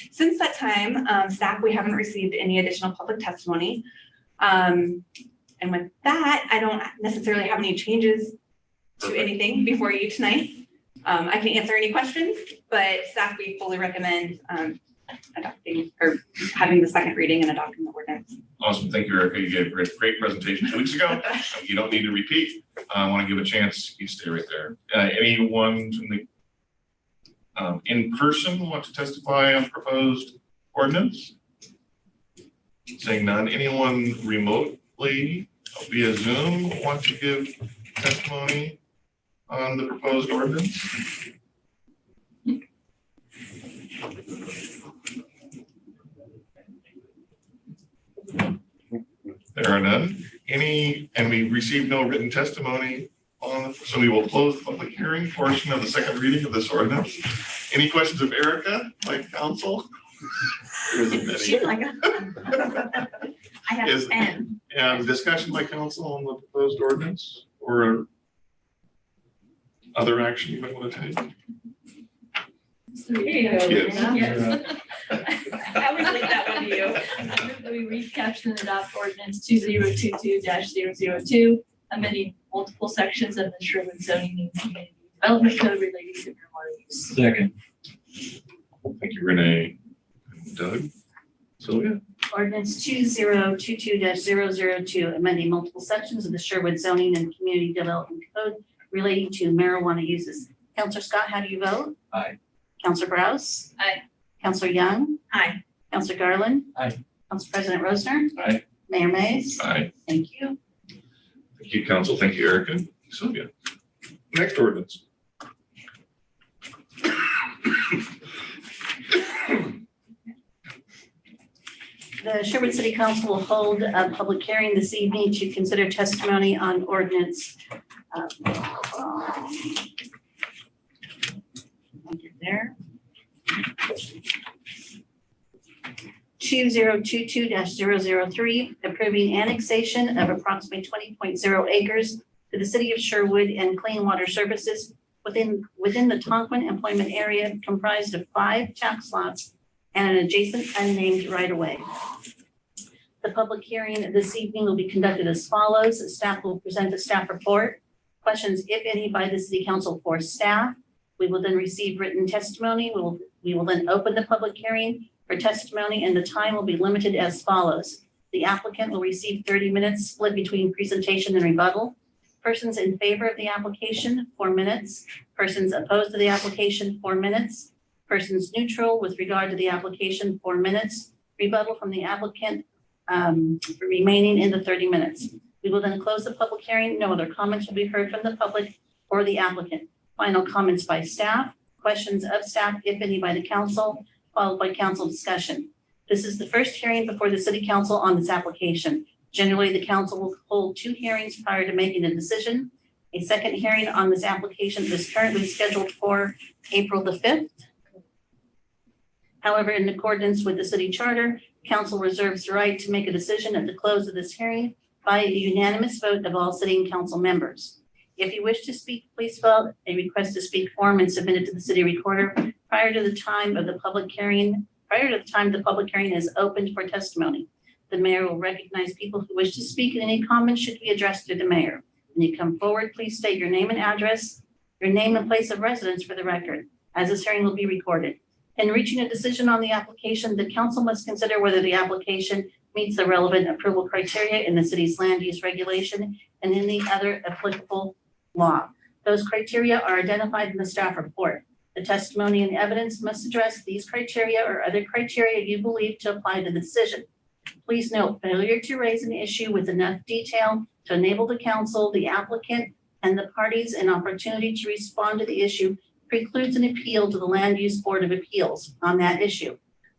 Since that time, staff, we haven't received any additional public testimony. And with that, I don't necessarily have any changes to anything before you tonight. I can answer any questions, but staff, we fully recommend adopting or having the second reading and adopting the ordinance. Awesome. Thank you, Erica. You gave a great presentation 2 weeks ago. You don't need to repeat. I want to give a chance. You stay right there. Anyone in person want to testify on proposed ordinance? Saying none. Anyone remotely via Zoom want to give testimony on the proposed ordinance? There are none. And we received no written testimony on, so we will close the public hearing portion of the second reading of this ordinance. Any questions of Erica, my counsel? There isn't many. She's like, I have 10. And discussion by council on the proposed ordinance or other action you might want to take? Yes. I always leave that one to you. We recapture and adopt ordinance 2022-002, amending multiple sections of the Sherwood Zoning and Community Development Code relating to marijuana use. Second. Thank you, Renee. And Doug? Sylvia? Ordinance 2022-002, amending multiple sections of the Sherwood Zoning and Community Development Code relating to marijuana uses. Counselor Scott, how do you vote? Aye. Counselor Browse? Aye. Counselor Young? Aye. Counselor Garland? Aye. Council President Rosner? Aye. Mayor Mays? Aye. Thank you. Thank you, council. Thank you, Erica. Sylvia. Next ordinance. The Sherwood City Council will hold a public hearing this evening to consider testimony on ordinance. There. 2022-003, approving annexation of approximately 20.0 acres to the city of Sherwood and clean water services within the Tonquin employment area comprised of 5 tax lots and an adjacent unnamed right-of-way. The public hearing this evening will be conducted as follows. Staff will present a staff report. Questions, if any, by the city council for staff. We will then receive written testimony. We will then open the public hearing for testimony, and the time will be limited as follows. The applicant will receive 30 minutes split between presentation and rebuttal. Persons in favor of the application, 4 minutes. Persons opposed to the application, 4 minutes. Persons neutral with regard to the application, 4 minutes. Rebuttal from the applicant remaining in the 30 minutes. We will then close the public hearing. No other comments will be heard from the public or the applicant. Final comments by staff, questions of staff, if any, by the council, followed by council discussion. This is the first hearing before the city council on this application. Generally, the council will hold 2 hearings prior to making a decision. A second hearing on this application is currently scheduled for April the 5th. However, in accordance with the city charter, council reserves the right to make a decision at the close of this hearing by a unanimous vote of all sitting council members. If you wish to speak, please fill out a request to speak form and submit it to the city recorder prior to the time of the public hearing. Prior to the time the public hearing is opened for testimony. The mayor will recognize people who wish to speak, and any comments should be addressed to the mayor. When you come forward, please state your name and address, your name and place of residence for the record, as this hearing will be recorded. In reaching a decision on the application, the council must consider whether the application meets the relevant approval criteria in the city's land use regulation and any other applicable law. Those criteria are identified in the staff report. The testimony and evidence must address these criteria or other criteria you believe to apply to the decision. Please note, failure to raise an issue with enough detail to enable the council, the applicant, and the parties an opportunity to respond to the issue precludes an appeal to the Land Use Board of Appeals on that issue.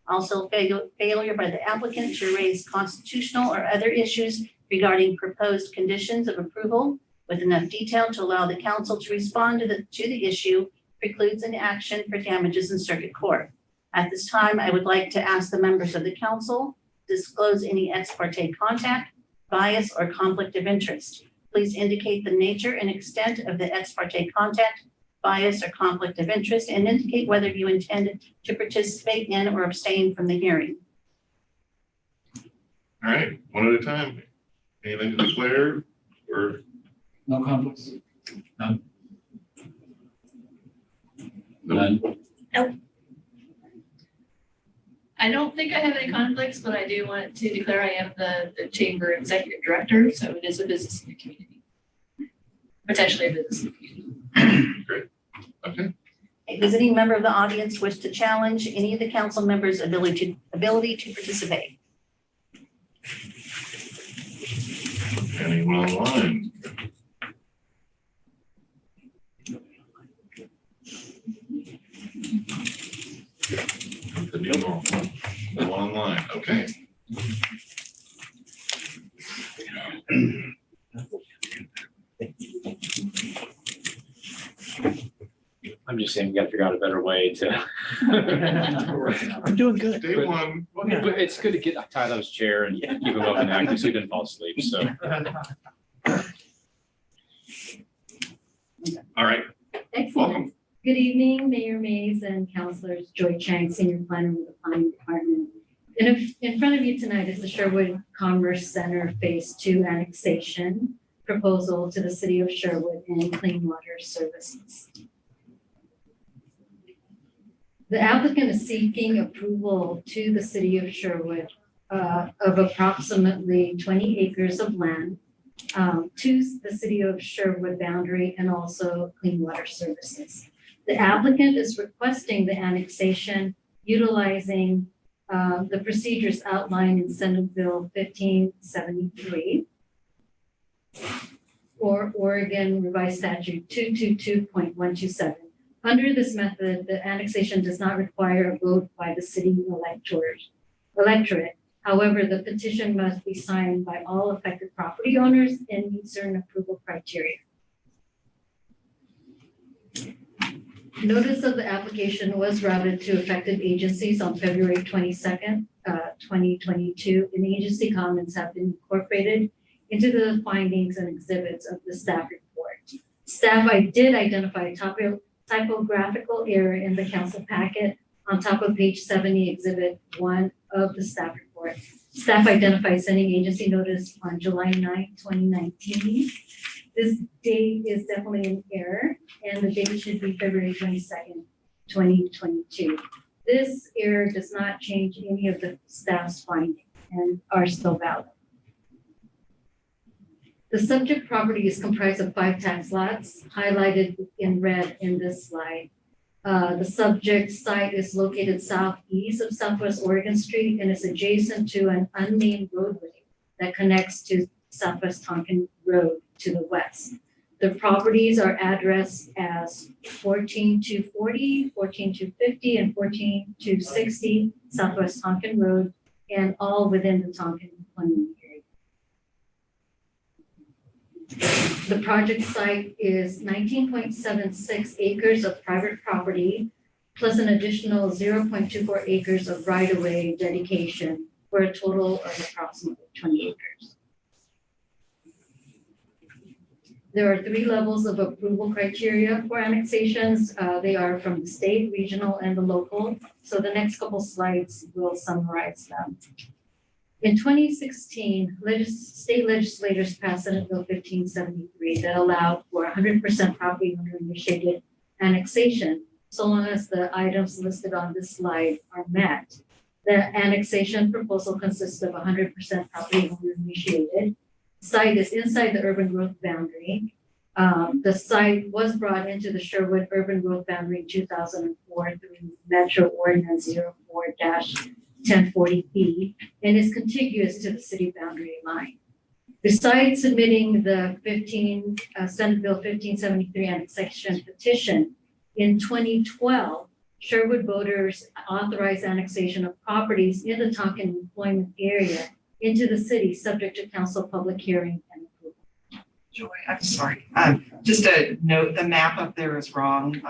Also, failure by the applicant to raise constitutional or other issues regarding proposed conditions of approval with enough detail to allow the council to respond to the issue precludes an action for damages in circuit court. At this time, I would like to ask the members of the council to disclose any ex parte contact, bias, or conflict of interest. Please indicate the nature and extent of the ex parte contact, bias, or conflict of interest, and indicate whether you intend to participate in or abstain from the hearing. All right, one at a time. Anything to declare or? No conflicts? None? None. Nope. I don't think I have any conflicts, but I do want to declare I am the chamber executive director, so it is a business in the community. Potentially a business in the community. Great. Okay. A visiting member of the audience wish to challenge any of the council members' ability to participate. Anyone online? The new normal. The one online. Okay. I'm just saying we gotta figure out a better way to. I'm doing good. Day one. But it's good to get Tyler's chair and keep him up and active so he didn't fall asleep, so. All right. Excellent. Welcome. Good evening, Mayor Mays and Councilors. Joy Chang, Senior Planner with the Planning Department. In front of you tonight is the Sherwood Commerce Center Phase 2 Annexation proposal to the City of Sherwood and Clean Water Services. The applicant is seeking approval to the City of Sherwood of approximately 20 acres of land to the City of Sherwood boundary and also Clean Water Services. The applicant is requesting the annexation utilizing the procedures outlined in Senate Bill 1573 or Oregon Revised Statute 222.127. Under this method, the annexation does not require a vote by the city electorate. However, the petition must be signed by all affected property owners and meet certain approval criteria. Notice of the application was routed to affected agencies on February 22nd, 2022, and agency comments have been incorporated into the findings and exhibits of the staff report. Staff, I did identify a typographical error in the council packet on top of page 70, exhibit 1 of the staff report. Staff identified sending agency notice on July 9th, 2019. This date is definitely an error, and the date should be February 22nd, 2022. This error does not change any of the staff's findings and are still valid. The subject property is comprised of 5 tax lots highlighted in red in this slide. The subject site is located southeast of Southwest Oregon Street and is adjacent to an unnamed roadway that connects to Southwest Tonkin Road to the west. The properties are addressed as 14240, 14250, and 14260 Southwest Tonkin Road, and all within the Tonkin employment area. The project site is 19.76 acres of private property, plus an additional 0.24 acres of right-of-way dedication, for a total of approximately 20 acres. There are 3 levels of approval criteria for annexations. They are from the state, regional, and the local. So the next couple slides will summarize them. In 2016, state legislators passed Senate Bill 1573 that allowed for 100% property owner initiated annexation, so long as the items listed on this slide are met. The annexation proposal consists of 100% property owner initiated. Site is inside the urban growth boundary. The site was brought into the Sherwood urban growth boundary in 2004 through Metro Ordinance 04-1040B and is contiguous to the city boundary line. Besides submitting the Senate Bill 1573 annexation petition, in 2012, Sherwood voters authorized annexation of properties in the Tonkin employment area into the city, subject to council public hearing and approval. Joy, I'm sorry. Just a note, the map up there is wrong,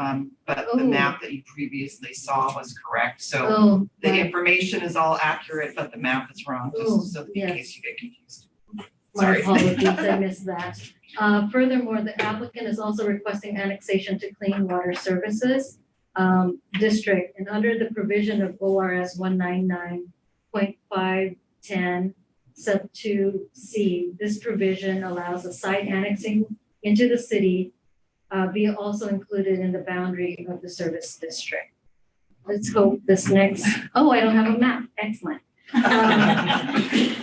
but the map that you previously saw was correct. So the information is all accurate, but the map is wrong, just so in case you get confused. My apologies, I missed that. Furthermore, the applicant is also requesting annexation to Clean Water Services District, and under the provision of ORS 199.510 sub 2C, this provision allows a site annexing into the city be also included in the boundary of the service district. Let's hope this next, I don't have a map, excellent.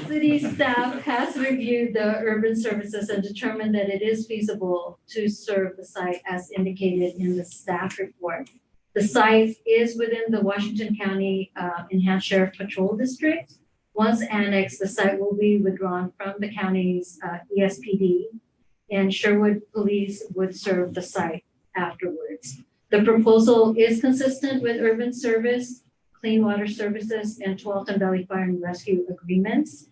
City staff has reviewed the urban services and determined that it is feasible to serve the site as indicated in the staff report. The site is within the Washington County Enhanced Sheriff Patrol District. Once annexed, the site will be withdrawn from the county's ESPD, and Sherwood Police would serve the site afterwards. The proposal is consistent with urban service, Clean Water Services, and Tualatin Valley Fire and Rescue agreements.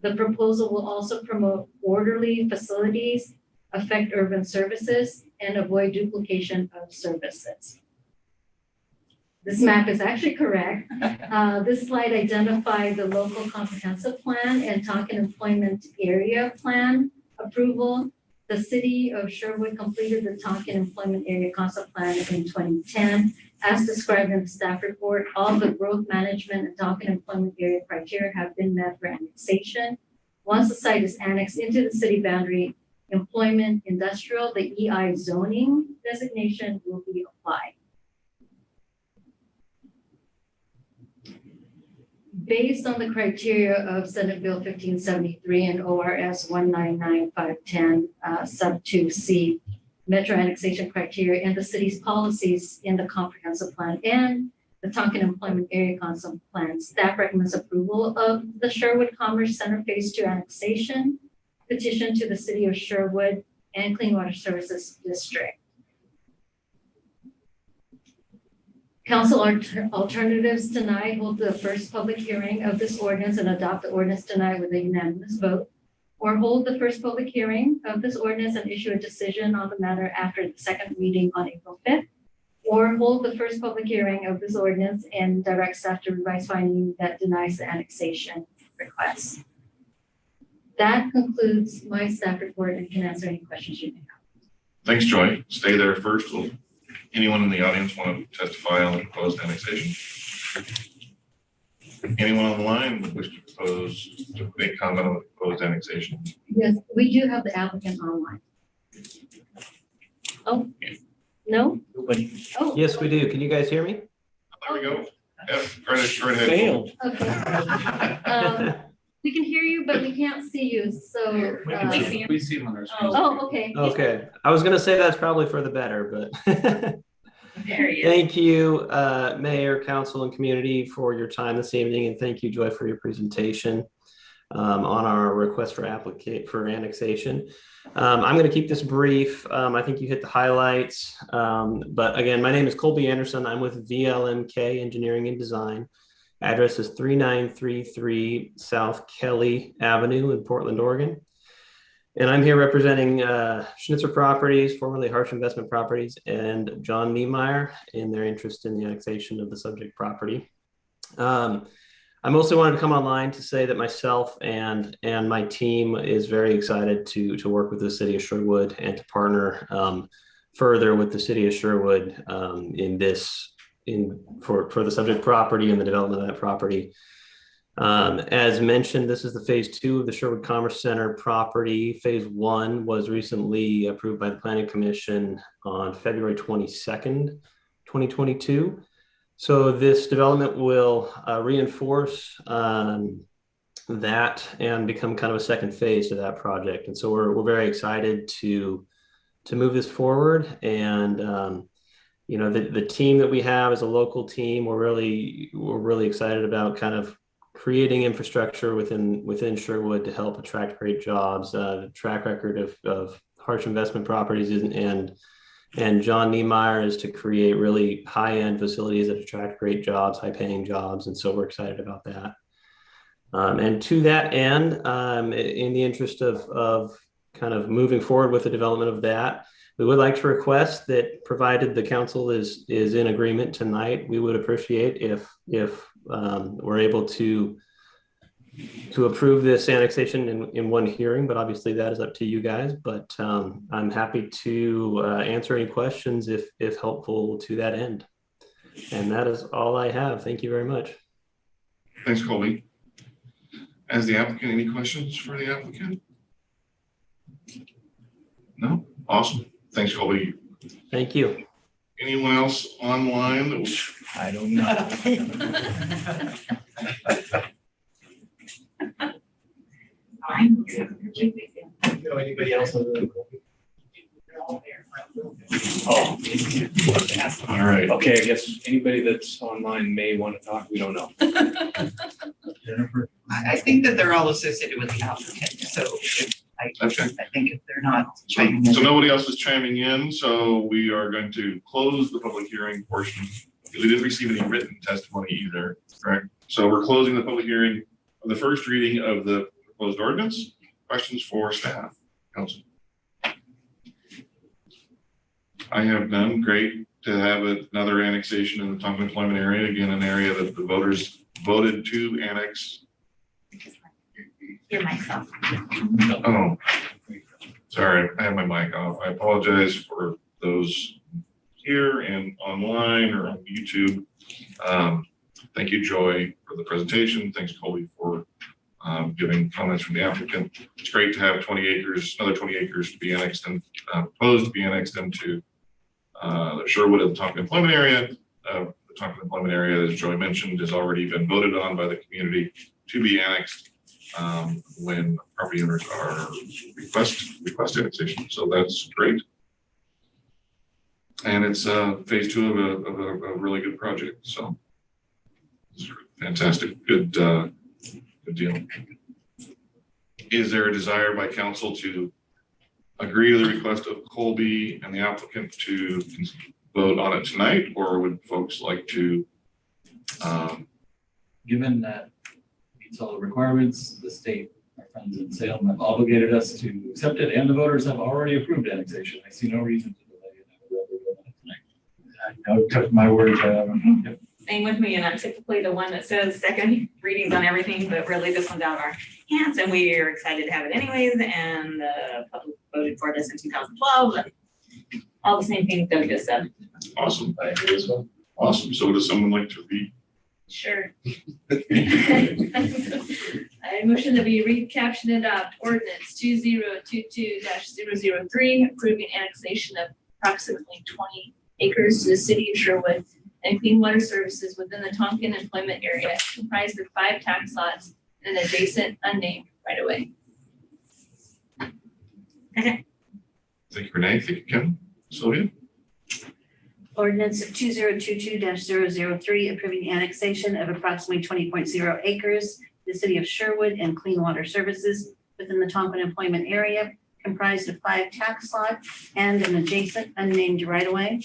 The proposal will also promote orderly facilities, affect urban services, and avoid duplication of services. This map is actually correct. This slide identified the local comprehensive plan and Tonkin employment area plan approval. The city of Sherwood completed the Tonkin employment area concept plan in 2010. As described in the staff report, all the growth management and Tonkin employment area criteria have been met for annexation. Once the site is annexed into the city boundary, employment industrial, the EI zoning designation will be applied. Based on the criteria of Senate Bill 1573 and ORS 199.510 sub 2C, Metro annexation criteria, and the city's policies in the comprehensive plan and the Tonkin employment area concept plan, staff recommends approval of the Sherwood Commerce Center Phase 2 annexation petition to the city of Sherwood and Clean Water Services District. Council alternatives tonight hold the first public hearing of this ordinance and adopt the ordinance tonight with a unanimous vote, or hold the first public hearing of this ordinance and issue a decision on the matter after the second reading on April 5th, or hold the first public hearing of this ordinance and direct staff to revise finding that denies the annexation request. That concludes my staff report and can answer any questions you may have. Thanks, Joy. Stay there first. Will anyone in the audience want to testify on the proposed annexation? Anyone online wish to make comment on the proposed annexation? Yes, we do have the applicant online. Oh, no? Nobody. Oh. Yes, we do. Can you guys hear me? There we go. Yep, right ahead. Failed. Okay. We can hear you, but we can't see you, so. We see him on our screen. Oh, okay. Okay. I was going to say that's probably for the better, but There he is. thank you, Mayor, Council, and community for your time this evening. And thank you, Joy, for your presentation on our request for annexation. I'm going to keep this brief. I think you hit the highlights. But again, my name is Colby Anderson. I'm with VLMK Engineering and Design. Address is 3933 South Kelly Avenue in Portland, Oregon. And I'm here representing Schnitzer Properties, formerly Harsh Investment Properties, and John Niemeyer in their interest in the annexation of the subject property. I mostly wanted to come online to say that myself and my team is very excited to work with the city of Sherwood and to partner further with the city of Sherwood for the subject property and the development of that property. As mentioned, this is the phase 2 of the Sherwood Commerce Center property. Phase 1 was recently approved by the Planning Commission on February 22nd, 2022. So this development will reinforce that and become kind of a second phase to that project. And so we're very excited to move this forward. And you know, the team that we have is a local team. We're really excited about kind of creating infrastructure within Sherwood to help attract great jobs. The track record of Harsh Investment Properties and John Niemeyer is to create really high-end facilities that attract great jobs, high-paying jobs. And so we're excited about that. And to that end, in the interest of kind of moving forward with the development of that, we would like to request that, provided the council is in agreement tonight, we would appreciate if we're able to approve this annexation in one hearing, but obviously that is up to you guys. But I'm happy to answer any questions if helpful to that end. And that is all I have. Thank you very much. Thanks, Colby. As the applicant, any questions for the applicant? No? Awesome. Thanks, Colby. Thank you. Anyone else online? I don't know. Anybody else? Oh. All right. Okay, I guess anybody that's online may want to talk. We don't know. Jennifer? I think that they're all associated with the applicant, so I think if they're not chiming in. So nobody else is chiming in, so we are going to close the public hearing portion. We didn't receive any written testimony either, correct? So we're closing the public hearing of the first reading of the proposed ordinance. Questions for staff, council? I have none. Great to have another annexation in the Tonka employment area. Again, an area that the voters voted to annex. Your mic's off. Oh, sorry, I have my mic off. I apologize for those here and online or on YouTube. Thank you, Joy, for the presentation. Thanks, Colby, for giving comments from the applicant. It's great to have 20 acres, another 20 acres to be annexed and proposed to be annexed into the Sherwood and the Tonka employment area. The Tonka employment area, as Joy mentioned, has already been voted on by the community to be annexed when property owners are request annexation. So that's great. And it's phase 2 of a really good project. So it's fantastic. Good deal. Is there a desire by council to agree to the request of Colby and the applicant to vote on it tonight, or would folks like to? Given that meets all the requirements, the state, our friends in Salem have obligated us to accept it, and the voters have already approved annexation. I see no reason to delay it. I would rather vote on it tonight. I took my words. Yep. Same with me, and I'm typically the one that says second readings on everything, but really this one's out of our hands, and we are excited to have it anyways. And the public voted for this in 2012, and All the same things Doug just said. Awesome. I agree as well. Awesome. So does someone like to read? Sure. I motion that we read, caption, and adopt ordinance 2022-003, approving annexation of approximately 20 acres to the city of Sherwood and clean water services within the Tonkin employment area comprised of 5 tax lots and an adjacent unnamed right-of-way. Thank you, Renee. Thank you, Kevin. Sylvia? Ordinance 2022-003, approving annexation of approximately 20.0 acres to the city of Sherwood and clean water services within the Tonkin employment area comprised of 5 tax lots and an adjacent unnamed right-of-way.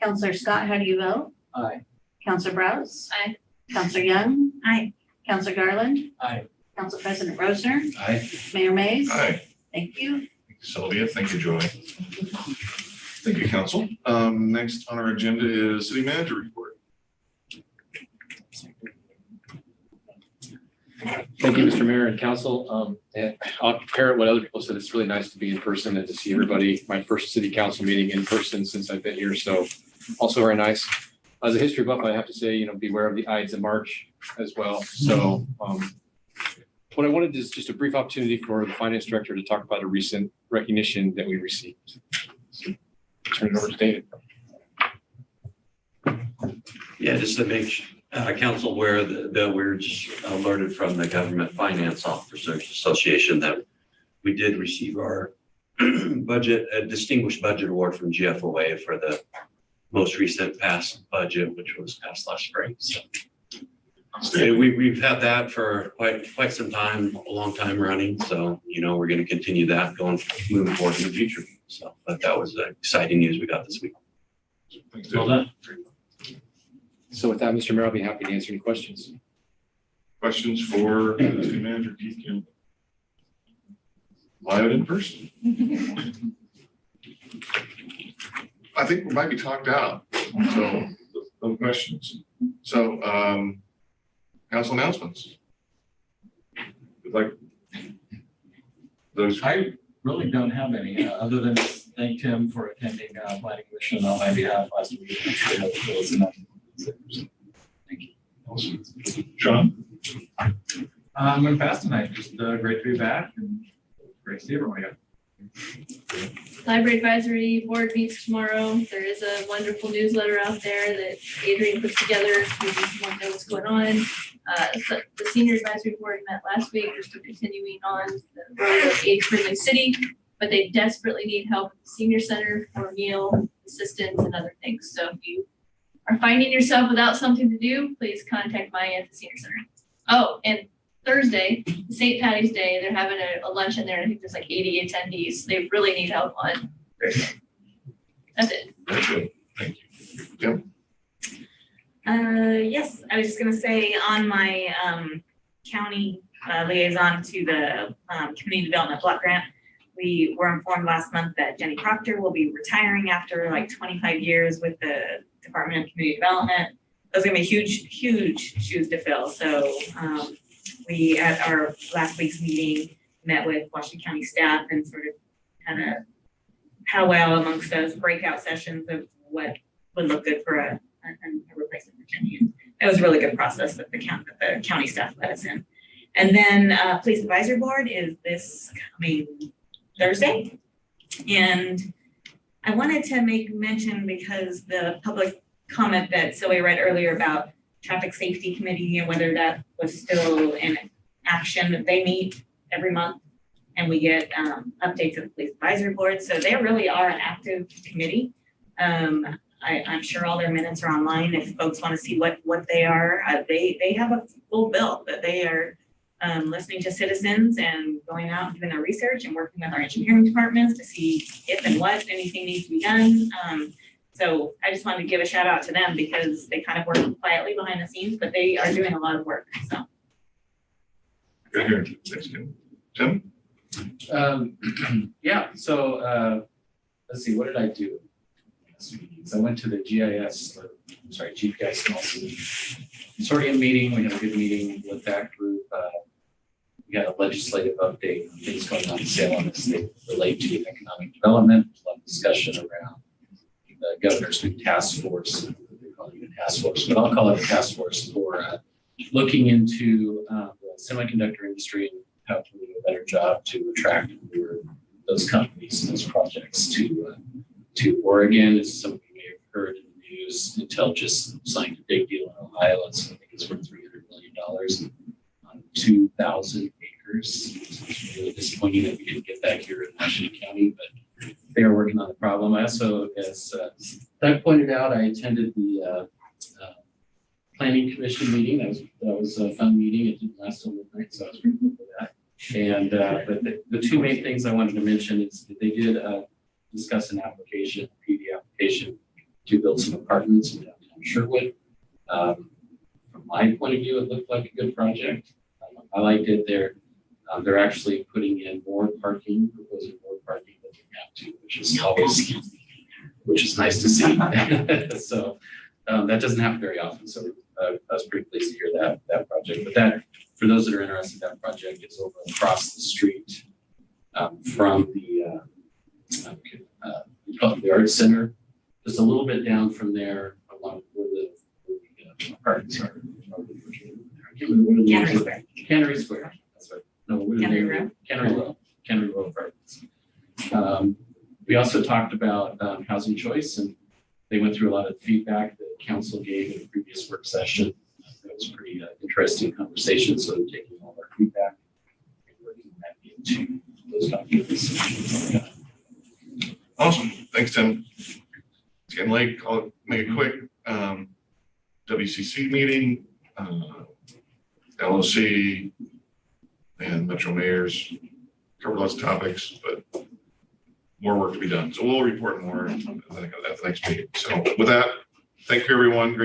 Counselor Scott, how do you vote? Aye. Counselor Browse? Aye. Counselor Young? Aye. Counselor Garland? Aye. Council President Rosner? Aye. Mayor Mays? Aye. Thank you. Thank you, Sylvia. Thank you, Joy. Thank you, council. Next on our agenda is city manager report. Thank you, Mr. Mayor and council. And I'll compare what other people said. It's really nice to be in person and to see everybody. My first city council meeting in person since I've been here. So also very nice. As a history buff, I have to say, beware of the Ides of March as well. So what I wanted is just a brief opportunity for the finance director to talk about a recent recognition that we received. So, turn it over to David. Yeah, just to make council aware that we're just alerted from the Government Finance Officers Association that we did receive our a distinguished budget award from GFOA for the most recent past budget, which was passed last spring. So we've had that for quite some time, a long time running. So, we're going to continue that moving forward in the future. So, but that was exciting news we got this week. Well done. So with that, Mr. Mayor, I'll be happy to answer any questions. Questions for city manager Keith Campbell? Live in person. I think we might be talked out. So no questions. So council announcements. I really don't have any, other than thank Tim for attending planning commission on my behalf last week. Thank you. Awesome. John? I'm going to pass tonight. Just great to be back and great to see everyone again. Library Advisory Board meets tomorrow. There is a wonderful newsletter out there that Adrian puts together. If you want to know what's going on. So the Senior Advisory Board met last week. They're still continuing on the road of age-friendly city, but they desperately need help at the Senior Center for meal assistance and other things. So if you are finding yourself without something to do, please contact Maya at the Senior Center. Oh, and Thursday, St. Patty's Day, they're having a lunch in there. I think there's like 80 attendees. They really need help on Thursday. That's it. Thank you. Kim? Yes, I was just gonna say on my county liaison to the community development block grant, we were informed last month that Jenny Proctor will be retiring after like 25 years with the Department of Community Development. Those are gonna be huge shoes to fill. So we, at our last week's meeting, met with Washington County staff and sort of kind of powwow amongst those breakout sessions of what would look good for a replacement for Jenny. It was a really good process that the county staff led us in. And then Police Advisory Board is this coming Thursday. And I wanted to make mention because the public comment that Sylvia read earlier about Traffic Safety Committee and whether that was still in action. They meet every month and we get updates of the Police Advisory Board. So they really are an active committee. I'm sure all their minutes are online if folks want to see what they are. They have a full bill that they are listening to citizens and going out and doing their research and working with our engineering departments to see if and what anything needs to be done. So I just wanted to give a shout out to them because they kind of work quietly behind the scenes, but they are doing a lot of work. So. Good here. Thanks, Kim. Tim? Yeah. So let's see. What did I do? So I went to the GPS consortium meeting. We had a good meeting with that group. We had a legislative update on things going on in Salem as they relate to economic development. A lot of discussion around the governor's new task force. They're calling it a task force, but I'll call it a task force for looking into the semiconductor industry and how to do a better job to attract and lure those companies and those projects to Oregon. As some of you may have heard in the news, Intel just signed a big deal in Ohio. I think it's worth $300 million on 2,000 acres. It's really disappointing that we didn't get that here in Washington County, but they are working on the problem. I also, as Doug pointed out, I attended the Planning Commission meeting. That was a fun meeting. It didn't last till midnight, so I was pretty cool for that. And but the two main things I wanted to mention is that they did discuss an application, a PD application, to build some apartments in downtown Sherwood. From my point of view, it looked like a good project. I liked it. They're actually putting in more parking, proposing more parking than they have to, which is nice to see. So that doesn't happen very often. So I was pretty pleased to hear that project. But that, for those that are interested, that project is over across the street from the Arts Center, just a little bit down from there, along where the apartments are. Cannery Square. Cannery Square. That's right. No, what are they? Cannery Row. Cannery Row Apartments. We also talked about housing choice, and they went through a lot of feedback that council gave in the previous work session. That was a pretty interesting conversation. So they're taking all our feedback and working that into those documents. Awesome. Thanks, Tim. It's getting late. I'll make it quick. WCC meeting, LOC, and Metro Mayors covered lots of topics, but more work to be done. So we'll report more at the next meeting. So with that, thank you, everyone. Great